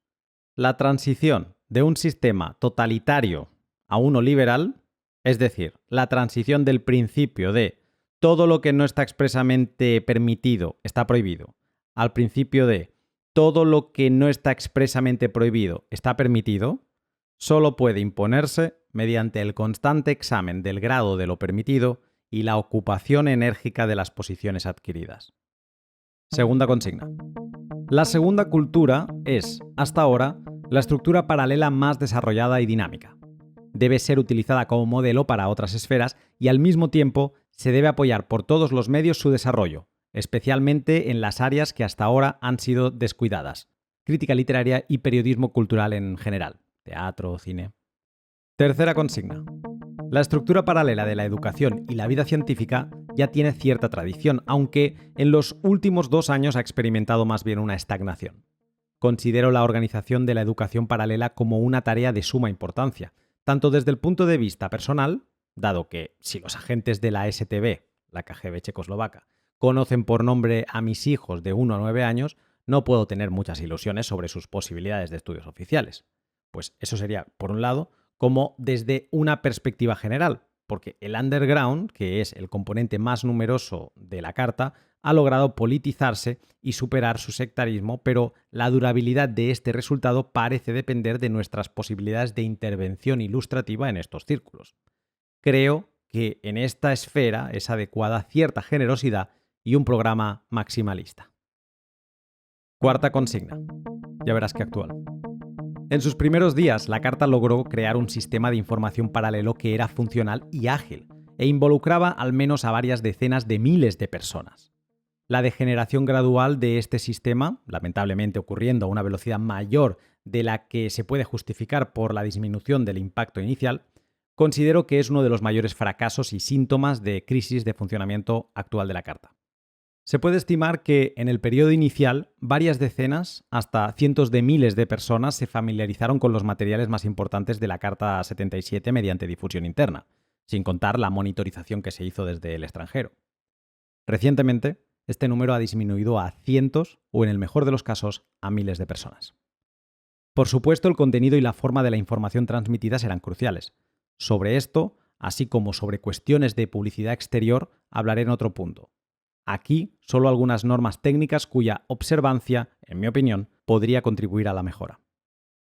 La transición de un sistema totalitario a uno liberal, es decir, la transición del principio de todo lo que no está expresamente permitido está prohibido, al principio de todo lo que no está expresamente prohibido está permitido, solo puede imponerse mediante el constante examen del grado de lo permitido y la ocupación enérgica de las posiciones adquiridas. Segunda consigna. La segunda cultura es, hasta ahora, la estructura paralela más desarrollada y dinámica. Debe ser utilizada como modelo para otras esferas y al mismo tiempo se debe apoyar por todos los medios su desarrollo, especialmente en las áreas que hasta ahora han sido descuidadas: crítica literaria y periodismo cultural en general, teatro, cine. Tercera consigna. La estructura paralela de la educación y la vida científica ya tiene cierta tradición, aunque en los últimos 2 años ha experimentado más bien una estagnación. Considero la organización de la educación paralela como una tarea de suma importancia, tanto desde el punto de vista personal, dado que si los agentes de la STB, la KGB checoslovaca, conocen por nombre a mis hijos de 1 a 9 años, no puedo tener muchas ilusiones sobre sus posibilidades de estudios oficiales. Pues eso sería, por un lado, como desde una perspectiva general, porque el underground, que es el componente más numeroso de la carta, ha logrado politizarse y superar su sectarismo, pero la durabilidad de este resultado parece depender de nuestras posibilidades de intervención ilustrativa en estos círculos. Creo que en esta esfera es adecuada cierta generosidad y un programa maximalista. Cuarta consigna. Ya verás qué actual. En sus primeros días, la carta logró crear un sistema de información paralelo que era funcional y ágil, e involucraba al menos a varias decenas de miles de personas. La degeneración gradual de este sistema, lamentablemente ocurriendo a una velocidad mayor de la que se puede justificar por la disminución del impacto inicial, considero que es uno de los mayores fracasos y síntomas de crisis de funcionamiento actual de la carta. Se puede estimar que en el periodo inicial varias decenas hasta cientos de miles de personas se familiarizaron con los materiales más importantes de la Carta 77 mediante difusión interna, sin contar la monitorización que se hizo desde el extranjero. Recientemente, este número ha disminuido a cientos o, en el mejor de los casos, a miles de personas. Por supuesto, el contenido y la forma de la información transmitida serán cruciales. Sobre esto, así como sobre cuestiones de publicidad exterior, hablaré en otro punto. Aquí, solo algunas normas técnicas cuya observancia, en mi opinión, podría contribuir a la mejora.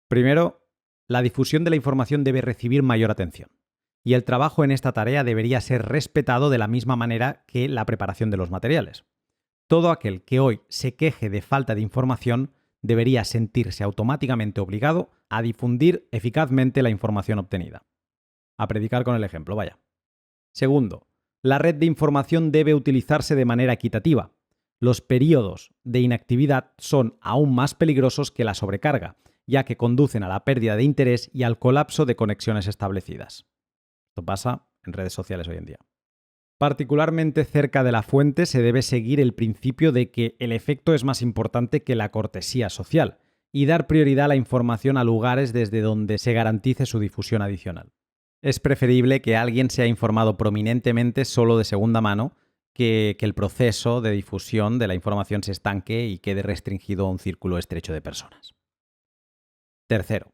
Primero, la difusión de la información debe recibir mayor atención, y el trabajo en esta tarea debería ser respetado de la misma manera que la preparación de los materiales. Todo aquel que hoy se queje de falta de información debería sentirse automáticamente obligado a difundir eficazmente la información obtenida. A predicar con el ejemplo, vaya. Segundo, la red de información debe utilizarse de manera equitativa. Los periodos de inactividad son aún más peligrosos que la sobrecarga, ya que conducen a la pérdida de interés y al colapso de conexiones establecidas. Esto pasa en redes sociales hoy en día. Particularmente cerca de la fuente se debe seguir el principio de que el efecto es más importante que la cortesía social y dar prioridad a la información a lugares desde donde se garantice su difusión adicional. Es preferible que alguien sea informado prominentemente solo de segunda mano que el proceso de difusión de la información se estanque y quede restringido a un círculo estrecho de personas. Tercero,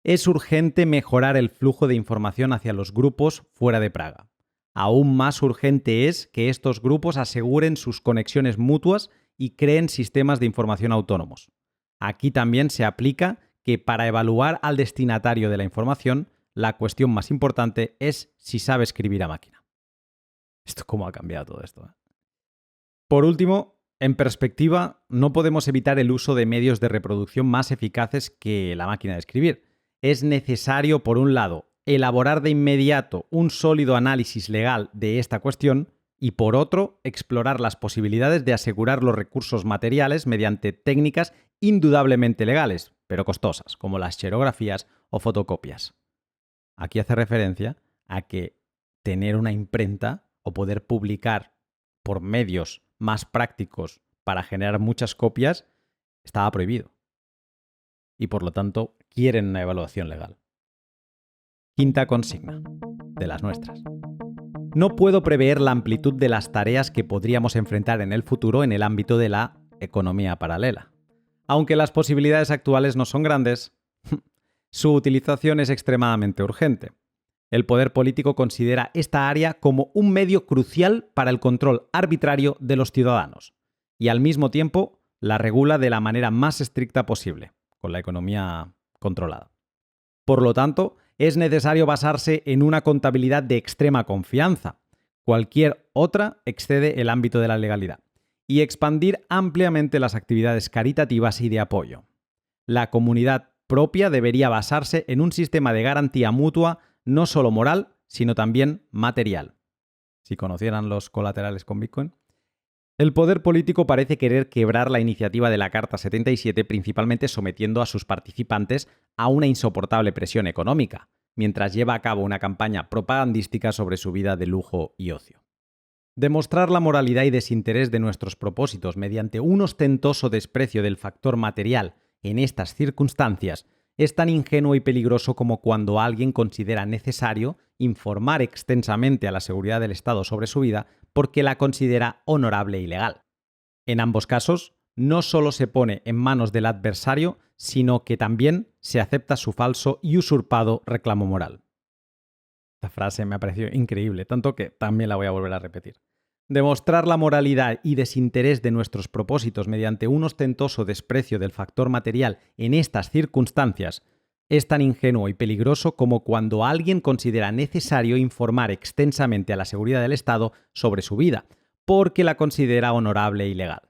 es urgente mejorar el flujo de información hacia los grupos fuera de Praga. Aún más urgente es que estos grupos aseguren sus conexiones mutuas y creen sistemas de información autónomos. Aquí también se aplica que para evaluar al destinatario de la información, la cuestión más importante es si sabe escribir a máquina. Esto cómo ha cambiado todo esto, ¿eh? Por último, en perspectiva, no podemos evitar el uso de medios de reproducción más eficaces que la máquina de escribir. Es necesario, por un lado, elaborar de inmediato un sólido análisis legal de esta cuestión y, por otro, explorar las posibilidades de asegurar los recursos materiales mediante técnicas indudablemente legales, pero costosas, como las xerografías o fotocopias. Aquí hace referencia a que tener una imprenta o poder publicar por medios más prácticos para generar muchas copias estaba prohibido. Y por lo tanto quieren una evaluación legal. Quinta consigna, de las nuestras. No puedo prever la amplitud de las tareas que podríamos enfrentar en el futuro en el ámbito de la economía paralela. Aunque las posibilidades actuales no son grandes, su utilización es extremadamente urgente. El poder político considera esta área como un medio crucial para el control arbitrario de los ciudadanos y al mismo tiempo la regula de la manera más estricta posible, con la economía controlada. Por lo tanto, es necesario basarse en una contabilidad de extrema confianza. Cualquier otra excede el ámbito de la legalidad. Y expandir ampliamente las actividades caritativas y de apoyo. La comunidad propia debería basarse en un sistema de garantía mutua no solo moral, sino también material. Si conocieran los colaterales con Bitcoin. El poder político parece querer quebrar la iniciativa de la Carta 77 principalmente sometiendo a sus participantes a una insoportable presión económica, mientras lleva a cabo una campaña propagandística sobre su vida de lujo y ocio. Demostrar la moralidad y desinterés de nuestros propósitos mediante un ostentoso desprecio del factor material en estas circunstancias es tan ingenuo y peligroso como cuando alguien considera necesario informar extensamente a la seguridad del Estado sobre su vida porque la considera honorable y legal. En ambos casos, no solo se pone en manos del adversario, sino que también se acepta su falso y usurpado reclamo moral. Esta frase me ha parecido increíble, tanto que también la voy a volver a repetir. Demostrar la moralidad y desinterés de nuestros propósitos mediante un ostentoso desprecio del factor material en estas circunstancias es tan ingenuo y peligroso como cuando alguien considera necesario informar extensamente a la seguridad del Estado sobre su vida, porque la considera honorable y legal.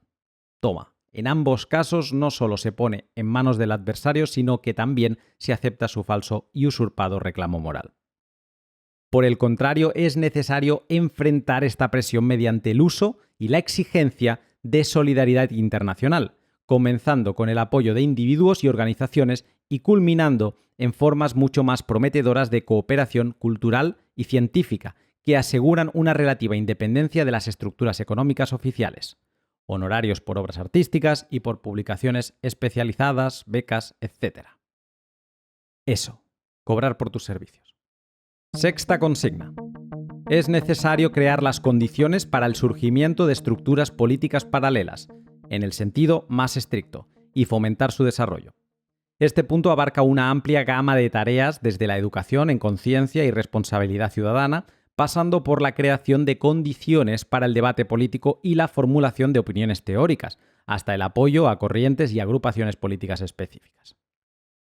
Toma, en ambos casos no solo se pone en manos del adversario, sino que también se acepta su falso y usurpado reclamo moral. Por el contrario, es necesario enfrentar esta presión mediante el uso y la exigencia de solidaridad internacional, comenzando con el apoyo de individuos y organizaciones y culminando en formas mucho más prometedoras de cooperación cultural y científica, que aseguran una relativa independencia de las estructuras económicas oficiales. honorarios por obras artísticas y por publicaciones especializadas, becas, etc. Eso, cobrar por tus servicios. Sexta consigna. Es necesario crear las condiciones para el surgimiento de estructuras políticas paralelas, en el sentido más estricto, y fomentar su desarrollo. Este punto abarca una amplia gama de tareas desde la educación en conciencia y responsabilidad ciudadana, pasando por la creación de condiciones para el debate político y la formulación de opiniones teóricas, hasta el apoyo a corrientes y agrupaciones políticas específicas.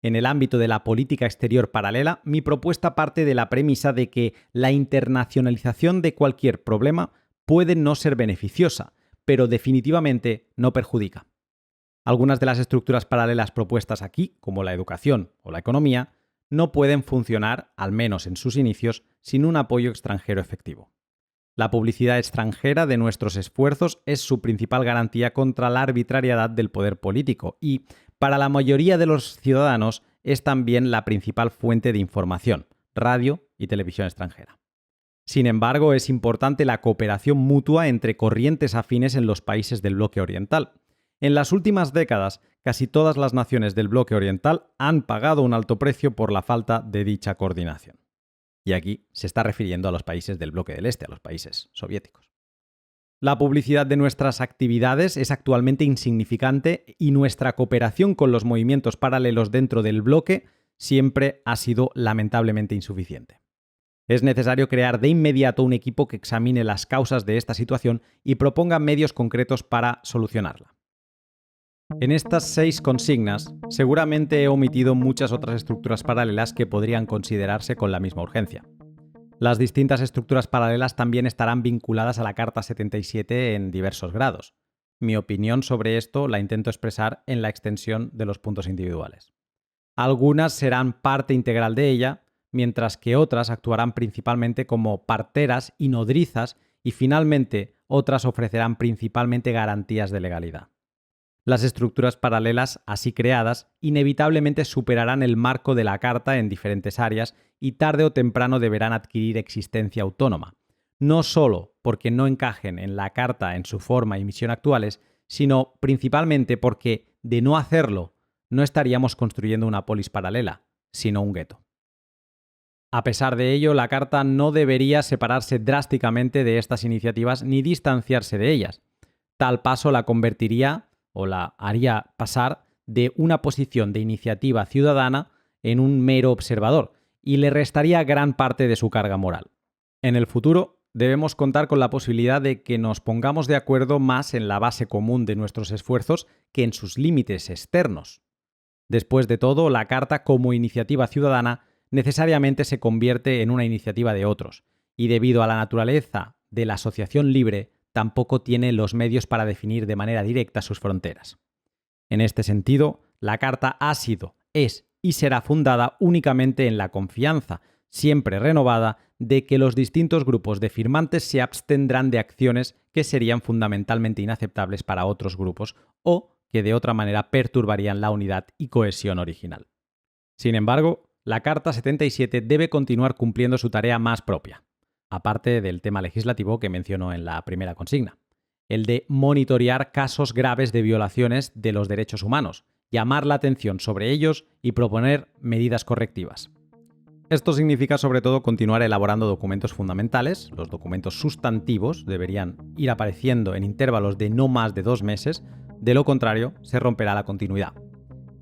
En el ámbito de la política exterior paralela, mi propuesta parte de la premisa de que la internacionalización de cualquier problema puede no ser beneficiosa, pero definitivamente no perjudica. Algunas de las estructuras paralelas propuestas aquí, como la educación o la economía, no pueden funcionar, al menos en sus inicios, sin un apoyo extranjero efectivo. La publicidad extranjera de nuestros esfuerzos es su principal garantía contra la arbitrariedad del poder político y, para la mayoría de los ciudadanos, es también la principal fuente de información, radio y televisión extranjera. Sin embargo, es importante la cooperación mutua entre corrientes afines en los países del bloque oriental. En las últimas décadas, casi todas las naciones del bloque oriental han pagado un alto precio por la falta de dicha coordinación. Y aquí se está refiriendo a los países del bloque del este, a los países soviéticos. La publicidad de nuestras actividades es actualmente insignificante y nuestra cooperación con los movimientos paralelos dentro del bloque siempre ha sido lamentablemente insuficiente. Es necesario crear de inmediato un equipo que examine las causas de esta situación y proponga medios concretos para solucionarla. En estas 6 consignas, seguramente he omitido muchas otras estructuras paralelas que podrían considerarse con la misma urgencia. Las distintas estructuras paralelas también estarán vinculadas a la Carta 77 en diversos grados. Mi opinión sobre esto la intento expresar en la extensión de los puntos individuales. Algunas serán parte integral de ella, mientras que otras actuarán principalmente como parteras y nodrizas y finalmente otras ofrecerán principalmente garantías de legalidad. Las estructuras paralelas así creadas inevitablemente superarán el marco de la Carta en diferentes áreas y tarde o temprano deberán adquirir existencia autónoma, no solo porque no encajen en la Carta en su forma y misión actuales, sino principalmente porque, de no hacerlo, no estaríamos construyendo una polis paralela, sino un gueto. A pesar de ello, la Carta no debería separarse drásticamente de estas iniciativas ni distanciarse de ellas. Tal paso la convertiría o la haría pasar de una posición de iniciativa ciudadana en un mero observador y le restaría gran parte de su carga moral. En el futuro, debemos contar con la posibilidad de que nos pongamos de acuerdo más en la base común de nuestros esfuerzos que en sus límites externos. Después de todo, la Carta como iniciativa ciudadana necesariamente se convierte en una iniciativa de otros, y debido a la naturaleza de la asociación libre, tampoco tiene los medios para definir de manera directa sus fronteras. En este sentido, la Carta ha sido, es y será fundada únicamente en la confianza, siempre renovada, de que los distintos grupos de firmantes se abstendrán de acciones que serían fundamentalmente inaceptables para otros grupos o que de otra manera perturbarían la unidad y cohesión original. Sin embargo, la Carta 77 debe continuar cumpliendo su tarea más propia, aparte del tema legislativo que mencionó en la primera consigna, el de monitorear casos graves de violaciones de los derechos humanos, llamar la atención sobre ellos y proponer medidas correctivas. Esto significa sobre todo continuar elaborando documentos fundamentales. Los documentos sustantivos deberían ir apareciendo en intervalos de no más de 2 meses, de lo contrario se romperá la continuidad.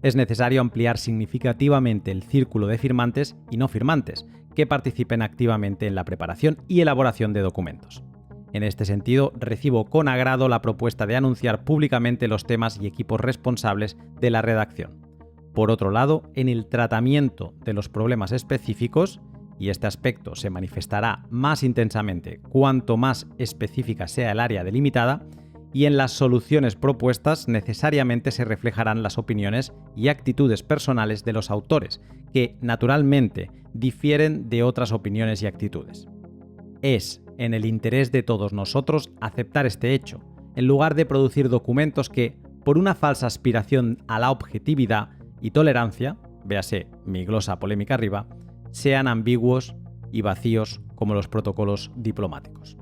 Es necesario ampliar significativamente el círculo de firmantes y no firmantes que participen activamente en la preparación y elaboración de documentos. En este sentido, recibo con agrado la propuesta de anunciar públicamente los temas y equipos responsables de la redacción. Por otro lado, en el tratamiento de los problemas específicos, y este aspecto se manifestará más intensamente cuanto más específica sea el área delimitada, y en las soluciones propuestas necesariamente se reflejarán las opiniones y actitudes personales de los autores, que naturalmente difieren de otras opiniones y actitudes. Es en el interés de todos nosotros aceptar este hecho, en lugar de producir documentos que, por una falsa aspiración a la objetividad y tolerancia, véase mi glosa polémica arriba, sean ambiguos y vacíos como los protocolos diplomáticos.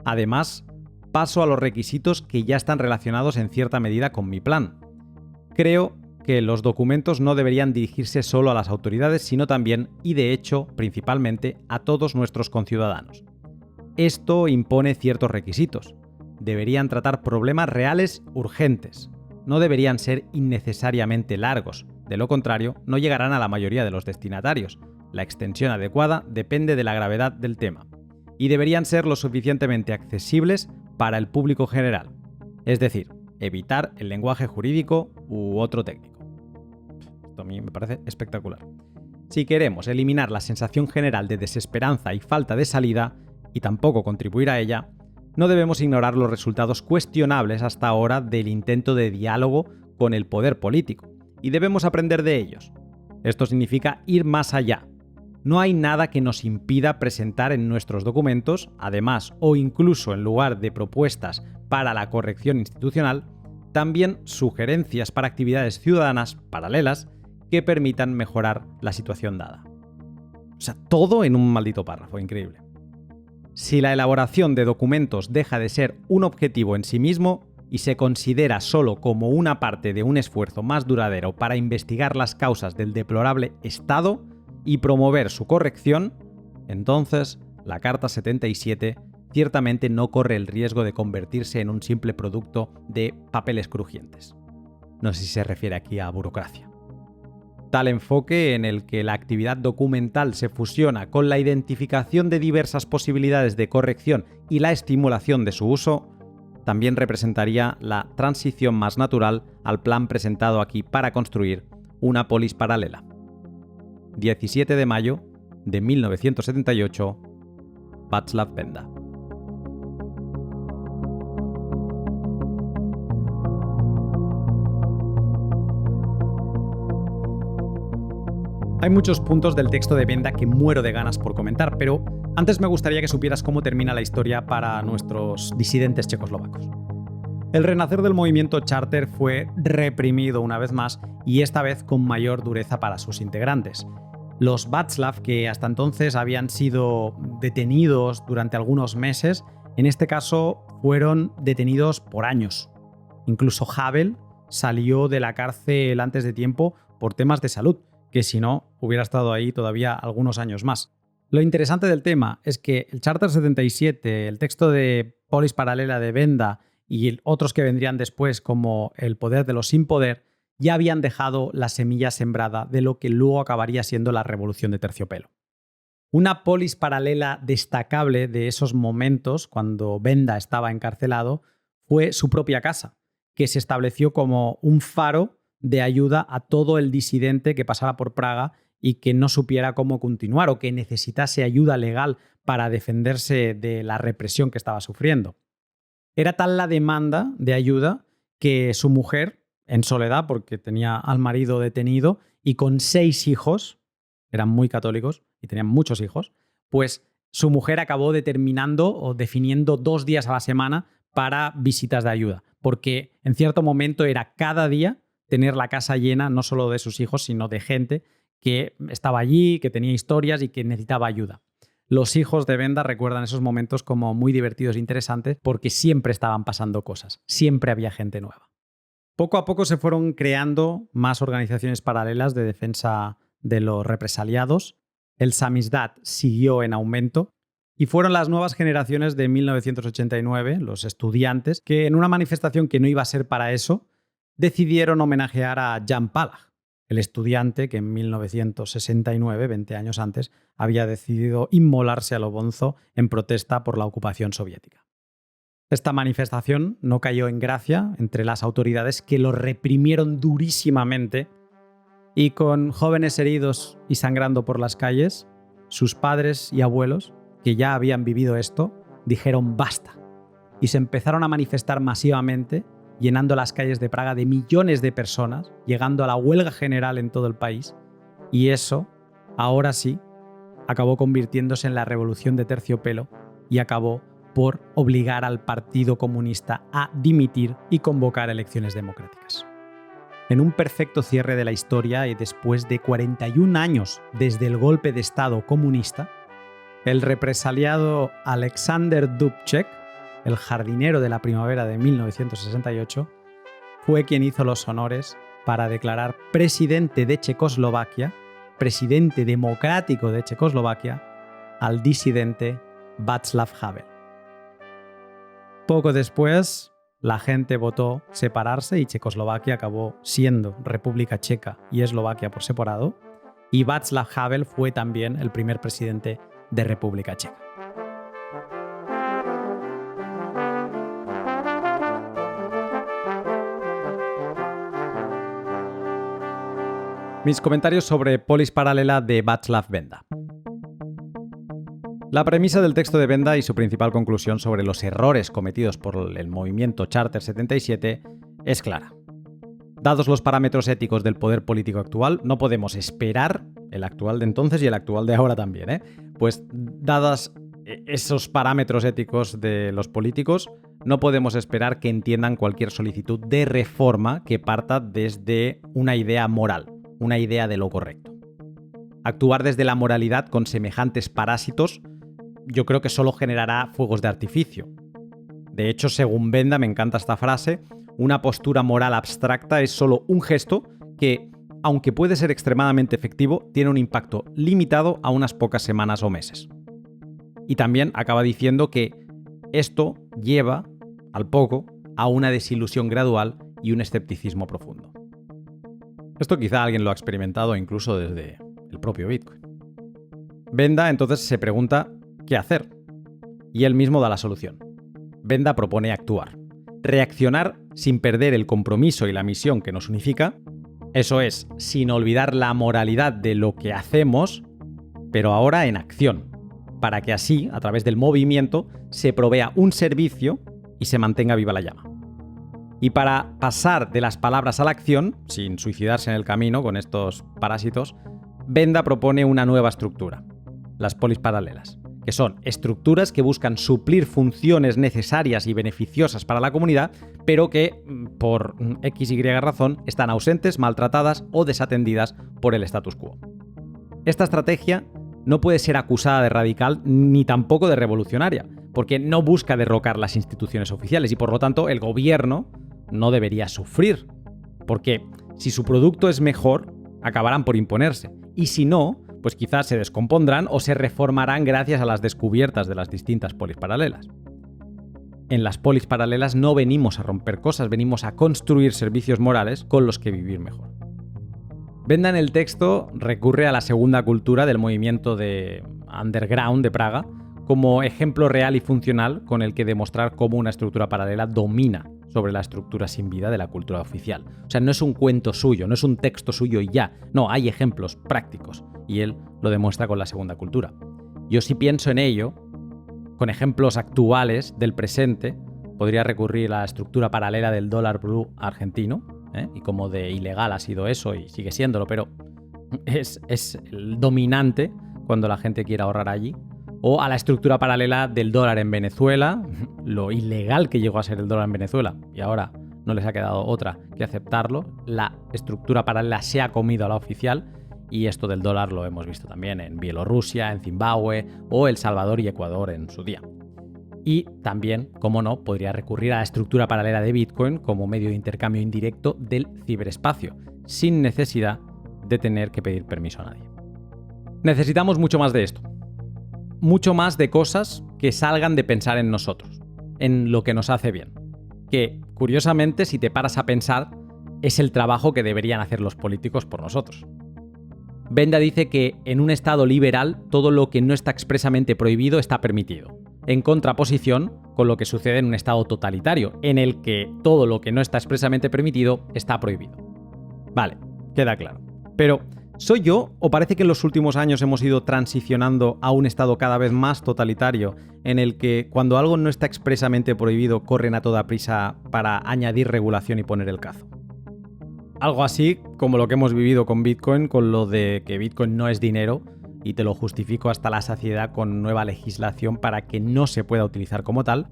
Además, paso a los requisitos que ya están relacionados en cierta medida con mi plan. Creo que los documentos no deberían dirigirse solo a las autoridades, sino también, y de hecho, principalmente, a todos nuestros conciudadanos. Esto impone ciertos requisitos. Deberían tratar problemas reales urgentes. No deberían ser innecesariamente largos. De lo contrario, no llegarán a la mayoría de los destinatarios. La extensión adecuada depende de la gravedad del tema. Y deberían ser lo suficientemente accesibles para el público general. Es decir, evitar el lenguaje jurídico u otro técnico. Esto a mí me parece espectacular. Si queremos eliminar la sensación general de desesperanza y falta de salida, y tampoco contribuir a ella, no debemos ignorar los resultados cuestionables hasta ahora del intento de diálogo con el poder político, y debemos aprender de ellos. Esto significa ir más allá. No hay nada que nos impida presentar en nuestros documentos, además o incluso en lugar de propuestas para la corrección institucional, también sugerencias para actividades ciudadanas paralelas que permitan mejorar la situación dada. O sea, todo en un maldito párrafo, increíble. Si la elaboración de documentos deja de ser un objetivo en sí mismo y se considera solo como una parte de un esfuerzo más duradero para investigar las causas del deplorable estado y promover su corrección, entonces la Carta 77 ciertamente no corre el riesgo de convertirse en un simple producto de papeles crujientes. No sé si se refiere aquí a burocracia. Tal enfoque, en el que la actividad documental se fusiona con la identificación de diversas posibilidades de corrección y la estimulación de su uso, también representaría la transición más natural al plan presentado aquí para construir una polis paralela. 17 de mayo de 1978, Václav Benda. Hay muchos puntos del texto de Benda que muero de ganas por comentar, pero antes me gustaría que supieras cómo termina la historia para nuestros disidentes checoslovacos. El renacer del movimiento Charter fue reprimido una vez más, y esta vez con mayor dureza para sus integrantes. Los Václav, que hasta entonces habían sido detenidos durante algunos meses, en este caso fueron detenidos por años. Incluso Havel salió de la cárcel antes de tiempo por temas de salud, que si no, hubiera estado ahí todavía algunos años más. Lo interesante del tema es que el Charter 77, el texto de Polis Paralela de Benda y otros que vendrían después, como El poder de los sin poder, ya habían dejado la semilla sembrada de lo que luego acabaría siendo la Revolución de Terciopelo. Una polis paralela destacable de esos momentos, cuando Benda estaba encarcelado, fue su propia casa, que se estableció como un faro de ayuda a todo el disidente que pasara por Praga y que no supiera cómo continuar o que necesitase ayuda legal para defenderse de la represión que estaba sufriendo. Era tal la demanda de ayuda que su mujer, en soledad porque tenía al marido detenido y con 6 hijos, eran muy católicos y tenían muchos hijos, pues su mujer acabó determinando o definiendo 2 días a la semana para visitas de ayuda, porque en cierto momento era cada día tener la casa llena no solo de sus hijos, sino de gente que estaba allí, que tenía historias y que necesitaba ayuda. Los hijos de Benda recuerdan esos momentos como muy divertidos e interesantes porque siempre estaban pasando cosas, siempre había gente nueva. Poco a poco se fueron creando más organizaciones paralelas de defensa de los represaliados, el samizdat siguió en aumento y fueron las nuevas generaciones de 1989, los estudiantes, que en una manifestación que no iba a ser para eso, decidieron homenajear a Jan Palach, el estudiante que en 1969, 20 años antes, había decidido inmolarse a lo bonzo en protesta por la ocupación soviética. Esta manifestación no cayó en gracia entre las autoridades, que lo reprimieron durísimamente, y con jóvenes heridos y sangrando por las calles, sus padres y abuelos, que ya habían vivido esto, dijeron basta y se empezaron a manifestar masivamente, llenando las calles de Praga de millones de personas, llegando a la huelga general en todo el país, y eso, ahora sí, acabó convirtiéndose en la Revolución de Terciopelo y acabó por obligar al Partido Comunista a dimitir y convocar elecciones democráticas. En un perfecto cierre de la historia y después de 41 años desde el golpe de Estado comunista, el represaliado Alexander Dubček el jardinero de la primavera de 1968, fue quien hizo los honores para declarar presidente de Checoslovaquia, presidente democrático de Checoslovaquia, al disidente Václav Havel. Poco después, la gente votó separarse y Checoslovaquia acabó siendo República Checa y Eslovaquia por separado, y Václav Havel fue también el primer presidente de República Checa. Mis comentarios sobre Polis Paralela de Václav Benda. La premisa del texto de Benda y su principal conclusión sobre los errores cometidos por el movimiento Charter 77 es clara. Dados los parámetros éticos del poder político actual, no podemos esperar, el actual de entonces y el actual de ahora también, pues dadas esos parámetros éticos de los políticos, no podemos esperar que entiendan cualquier solicitud de reforma que parta desde una idea moral, una idea de lo correcto. Actuar desde la moralidad con semejantes parásitos yo creo que solo generará fuegos de artificio. De hecho, según Benda, me encanta esta frase, una postura moral abstracta es solo un gesto que, aunque puede ser extremadamente efectivo, tiene un impacto limitado a unas pocas semanas o meses. Y también acaba diciendo que esto lleva, al poco, a una desilusión gradual y un escepticismo profundo. Esto quizá alguien lo ha experimentado incluso desde el propio Bitcoin. Benda entonces se pregunta ¿qué hacer? Y él mismo da la solución. Benda propone actuar. Reaccionar sin perder el compromiso y la misión que nos unifica, eso es, sin olvidar la moralidad de lo que hacemos, pero ahora en acción, para que así, a través del movimiento, se provea un servicio y se mantenga viva la llama. Y para pasar de las palabras a la acción, sin suicidarse en el camino con estos parásitos, Benda propone una nueva estructura, las polis paralelas, que son estructuras que buscan suplir funciones necesarias y beneficiosas para la comunidad, pero que, por XY razón, están ausentes, maltratadas o desatendidas por el status quo. Esta estrategia no puede ser acusada de radical ni tampoco de revolucionaria, porque no busca derrocar las instituciones oficiales y, por lo tanto, el gobierno no debería sufrir, porque si su producto es mejor, acabarán por imponerse, y si no, pues quizás se descompondrán o se reformarán gracias a las descubiertas de las distintas polis paralelas. En las polis paralelas no venimos a romper cosas, venimos a construir servicios morales con los que vivir mejor. Benda en el texto recurre a la segunda cultura del movimiento de underground de Praga como ejemplo real y funcional con el que demostrar cómo una estructura paralela domina sobre la estructura sin vida de la cultura oficial. O sea, no es un cuento suyo, no es un texto suyo y ya. No, hay ejemplos prácticos y él lo demuestra con la segunda cultura. Yo si pienso en ello, con ejemplos actuales del presente, podría recurrir a la estructura paralela del dólar blue argentino, y como de ilegal ha sido eso y sigue siéndolo, pero es el dominante cuando la gente quiere ahorrar allí. O a la estructura paralela del dólar en Venezuela, lo ilegal que llegó a ser el dólar en Venezuela, y ahora no les ha quedado otra que aceptarlo. La estructura paralela se ha comido a la oficial, y esto del dólar lo hemos visto también en Bielorrusia, en Zimbabue o El Salvador y Ecuador en su día. Y también, como no, podría recurrir a la estructura paralela de Bitcoin como medio de intercambio indirecto del ciberespacio, sin necesidad de tener que pedir permiso a nadie. Necesitamos mucho más de esto. Mucho más de cosas que salgan de pensar en nosotros, en lo que nos hace bien. Que, curiosamente, si te paras a pensar, es el trabajo que deberían hacer los políticos por nosotros. Benda dice que en un estado liberal todo lo que no está expresamente prohibido está permitido, en contraposición con lo que sucede en un estado totalitario, en el que todo lo que no está expresamente permitido está prohibido. Vale, queda claro. Pero ¿soy yo o parece que en los últimos años hemos ido transicionando a un estado cada vez más totalitario en el que cuando algo no está expresamente prohibido corren a toda prisa para añadir regulación y poner el cazo? Algo así como lo que hemos vivido con Bitcoin, con lo de que Bitcoin no es dinero y te lo justifico hasta la saciedad con nueva legislación para que no se pueda utilizar como tal,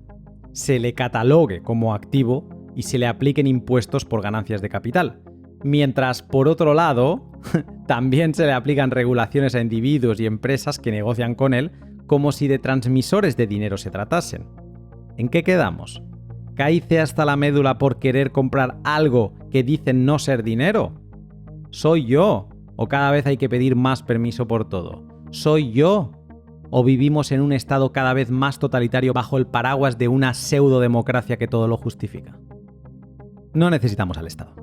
se le catalogue como activo y se le apliquen impuestos por ganancias de capital. Mientras, por otro lado, también se le aplican regulaciones a individuos y empresas que negocian con él como si de transmisores de dinero se tratasen. ¿En qué quedamos? ¿Caíce hasta la médula por querer comprar algo que dicen no ser dinero? ¿Soy yo? ¿O cada vez hay que pedir más permiso por todo? ¿Soy yo? ¿O vivimos en un estado cada vez más totalitario bajo el paraguas de una pseudodemocracia que todo lo justifica? No necesitamos al Estado.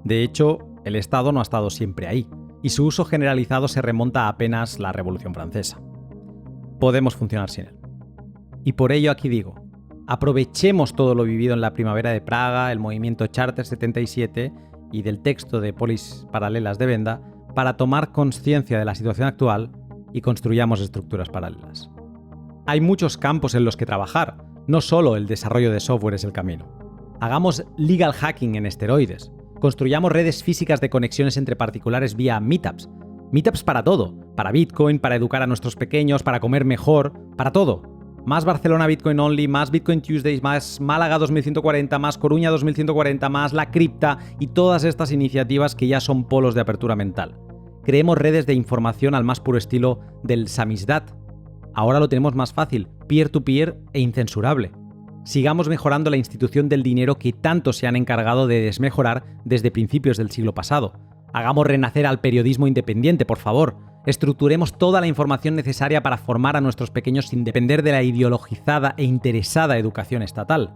De hecho, el Estado no ha estado siempre ahí, y su uso generalizado se remonta a apenas la Revolución Francesa. Podemos funcionar sin él. Y por ello aquí digo, aprovechemos todo lo vivido en la primavera de Praga, el movimiento Charter 77 y del texto de Polis Paralelas de Benda para tomar conciencia de la situación actual y construyamos estructuras paralelas. Hay muchos campos en los que trabajar, no solo el desarrollo de software es el camino. Hagamos legal hacking en esteroides. Construyamos redes físicas de conexiones entre particulares vía meetups. Meetups para todo. Para Bitcoin, para educar a nuestros pequeños, para comer mejor, para todo. Más Barcelona Bitcoin Only, más Bitcoin Tuesdays, más Málaga 2140, más Coruña 2140, más La Cripta y todas estas iniciativas que ya son polos de apertura mental. Creemos redes de información al más puro estilo del samizdat. Ahora lo tenemos más fácil, peer-to-peer e incensurable. Sigamos mejorando la institución del dinero que tanto se han encargado de desmejorar desde principios del siglo pasado. Hagamos renacer al periodismo independiente, por favor. Estructuremos toda la información necesaria para formar a nuestros pequeños sin depender de la ideologizada e interesada educación estatal.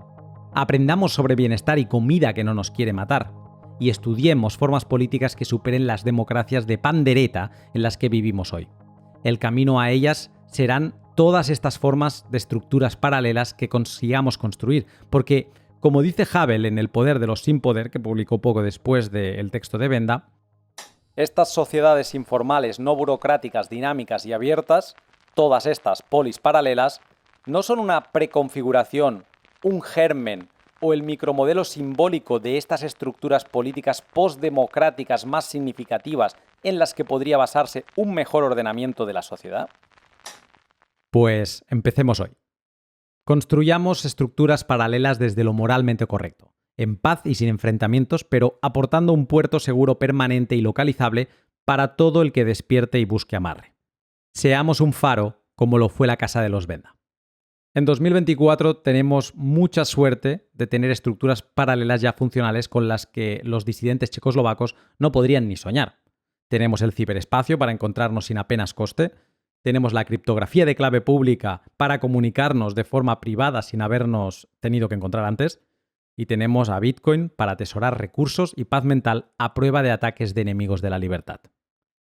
Aprendamos sobre bienestar y comida que no nos quiere matar. Y estudiemos formas políticas que superen las democracias de pandereta en las que vivimos hoy. El camino a ellas serán todas estas formas de estructuras paralelas que consigamos construir, porque, como dice Havel en El poder de los sin poder, que publicó poco después del texto de Benda, estas sociedades informales, no burocráticas, dinámicas y abiertas, todas estas polis paralelas, no son una preconfiguración, un germen o el micromodelo simbólico de estas estructuras políticas postdemocráticas más significativas en las que podría basarse un mejor ordenamiento de la sociedad. Pues empecemos hoy. Construyamos estructuras paralelas desde lo moralmente correcto, en paz y sin enfrentamientos, pero aportando un puerto seguro permanente y localizable para todo el que despierte y busque amarre. Seamos un faro como lo fue la Casa de los Benda. En 2024 tenemos mucha suerte de tener estructuras paralelas ya funcionales con las que los disidentes checoslovacos no podrían ni soñar. Tenemos el ciberespacio para encontrarnos sin apenas coste. Tenemos la criptografía de clave pública para comunicarnos de forma privada sin habernos tenido que encontrar antes. Y tenemos a Bitcoin para atesorar recursos y paz mental a prueba de ataques de enemigos de la libertad.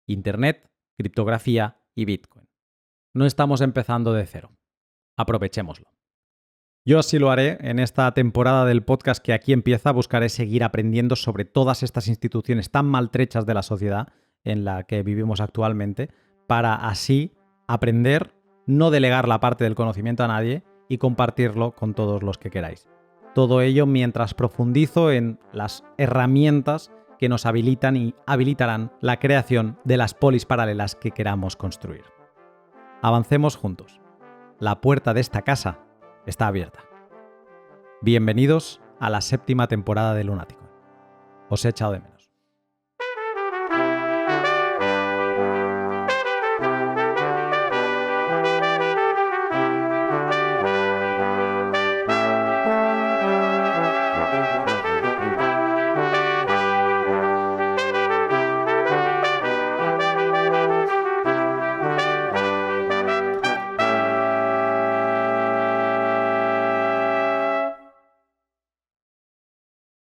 Internet, criptografía y Bitcoin. No estamos empezando de cero. Aprovechémoslo. Yo así lo haré en esta temporada del podcast que aquí empieza. Buscaré seguir aprendiendo sobre todas estas instituciones tan maltrechas de la sociedad en la que vivimos actualmente, para así aprender, no delegar la parte del conocimiento a nadie y compartirlo con todos los que queráis. Todo ello mientras profundizo en las herramientas que nos habilitan y habilitarán la creación de las polis paralelas que queramos construir. Avancemos juntos. La puerta de esta casa está abierta. Bienvenidos a la 7ª temporada de Lunático. Os he echado de menos.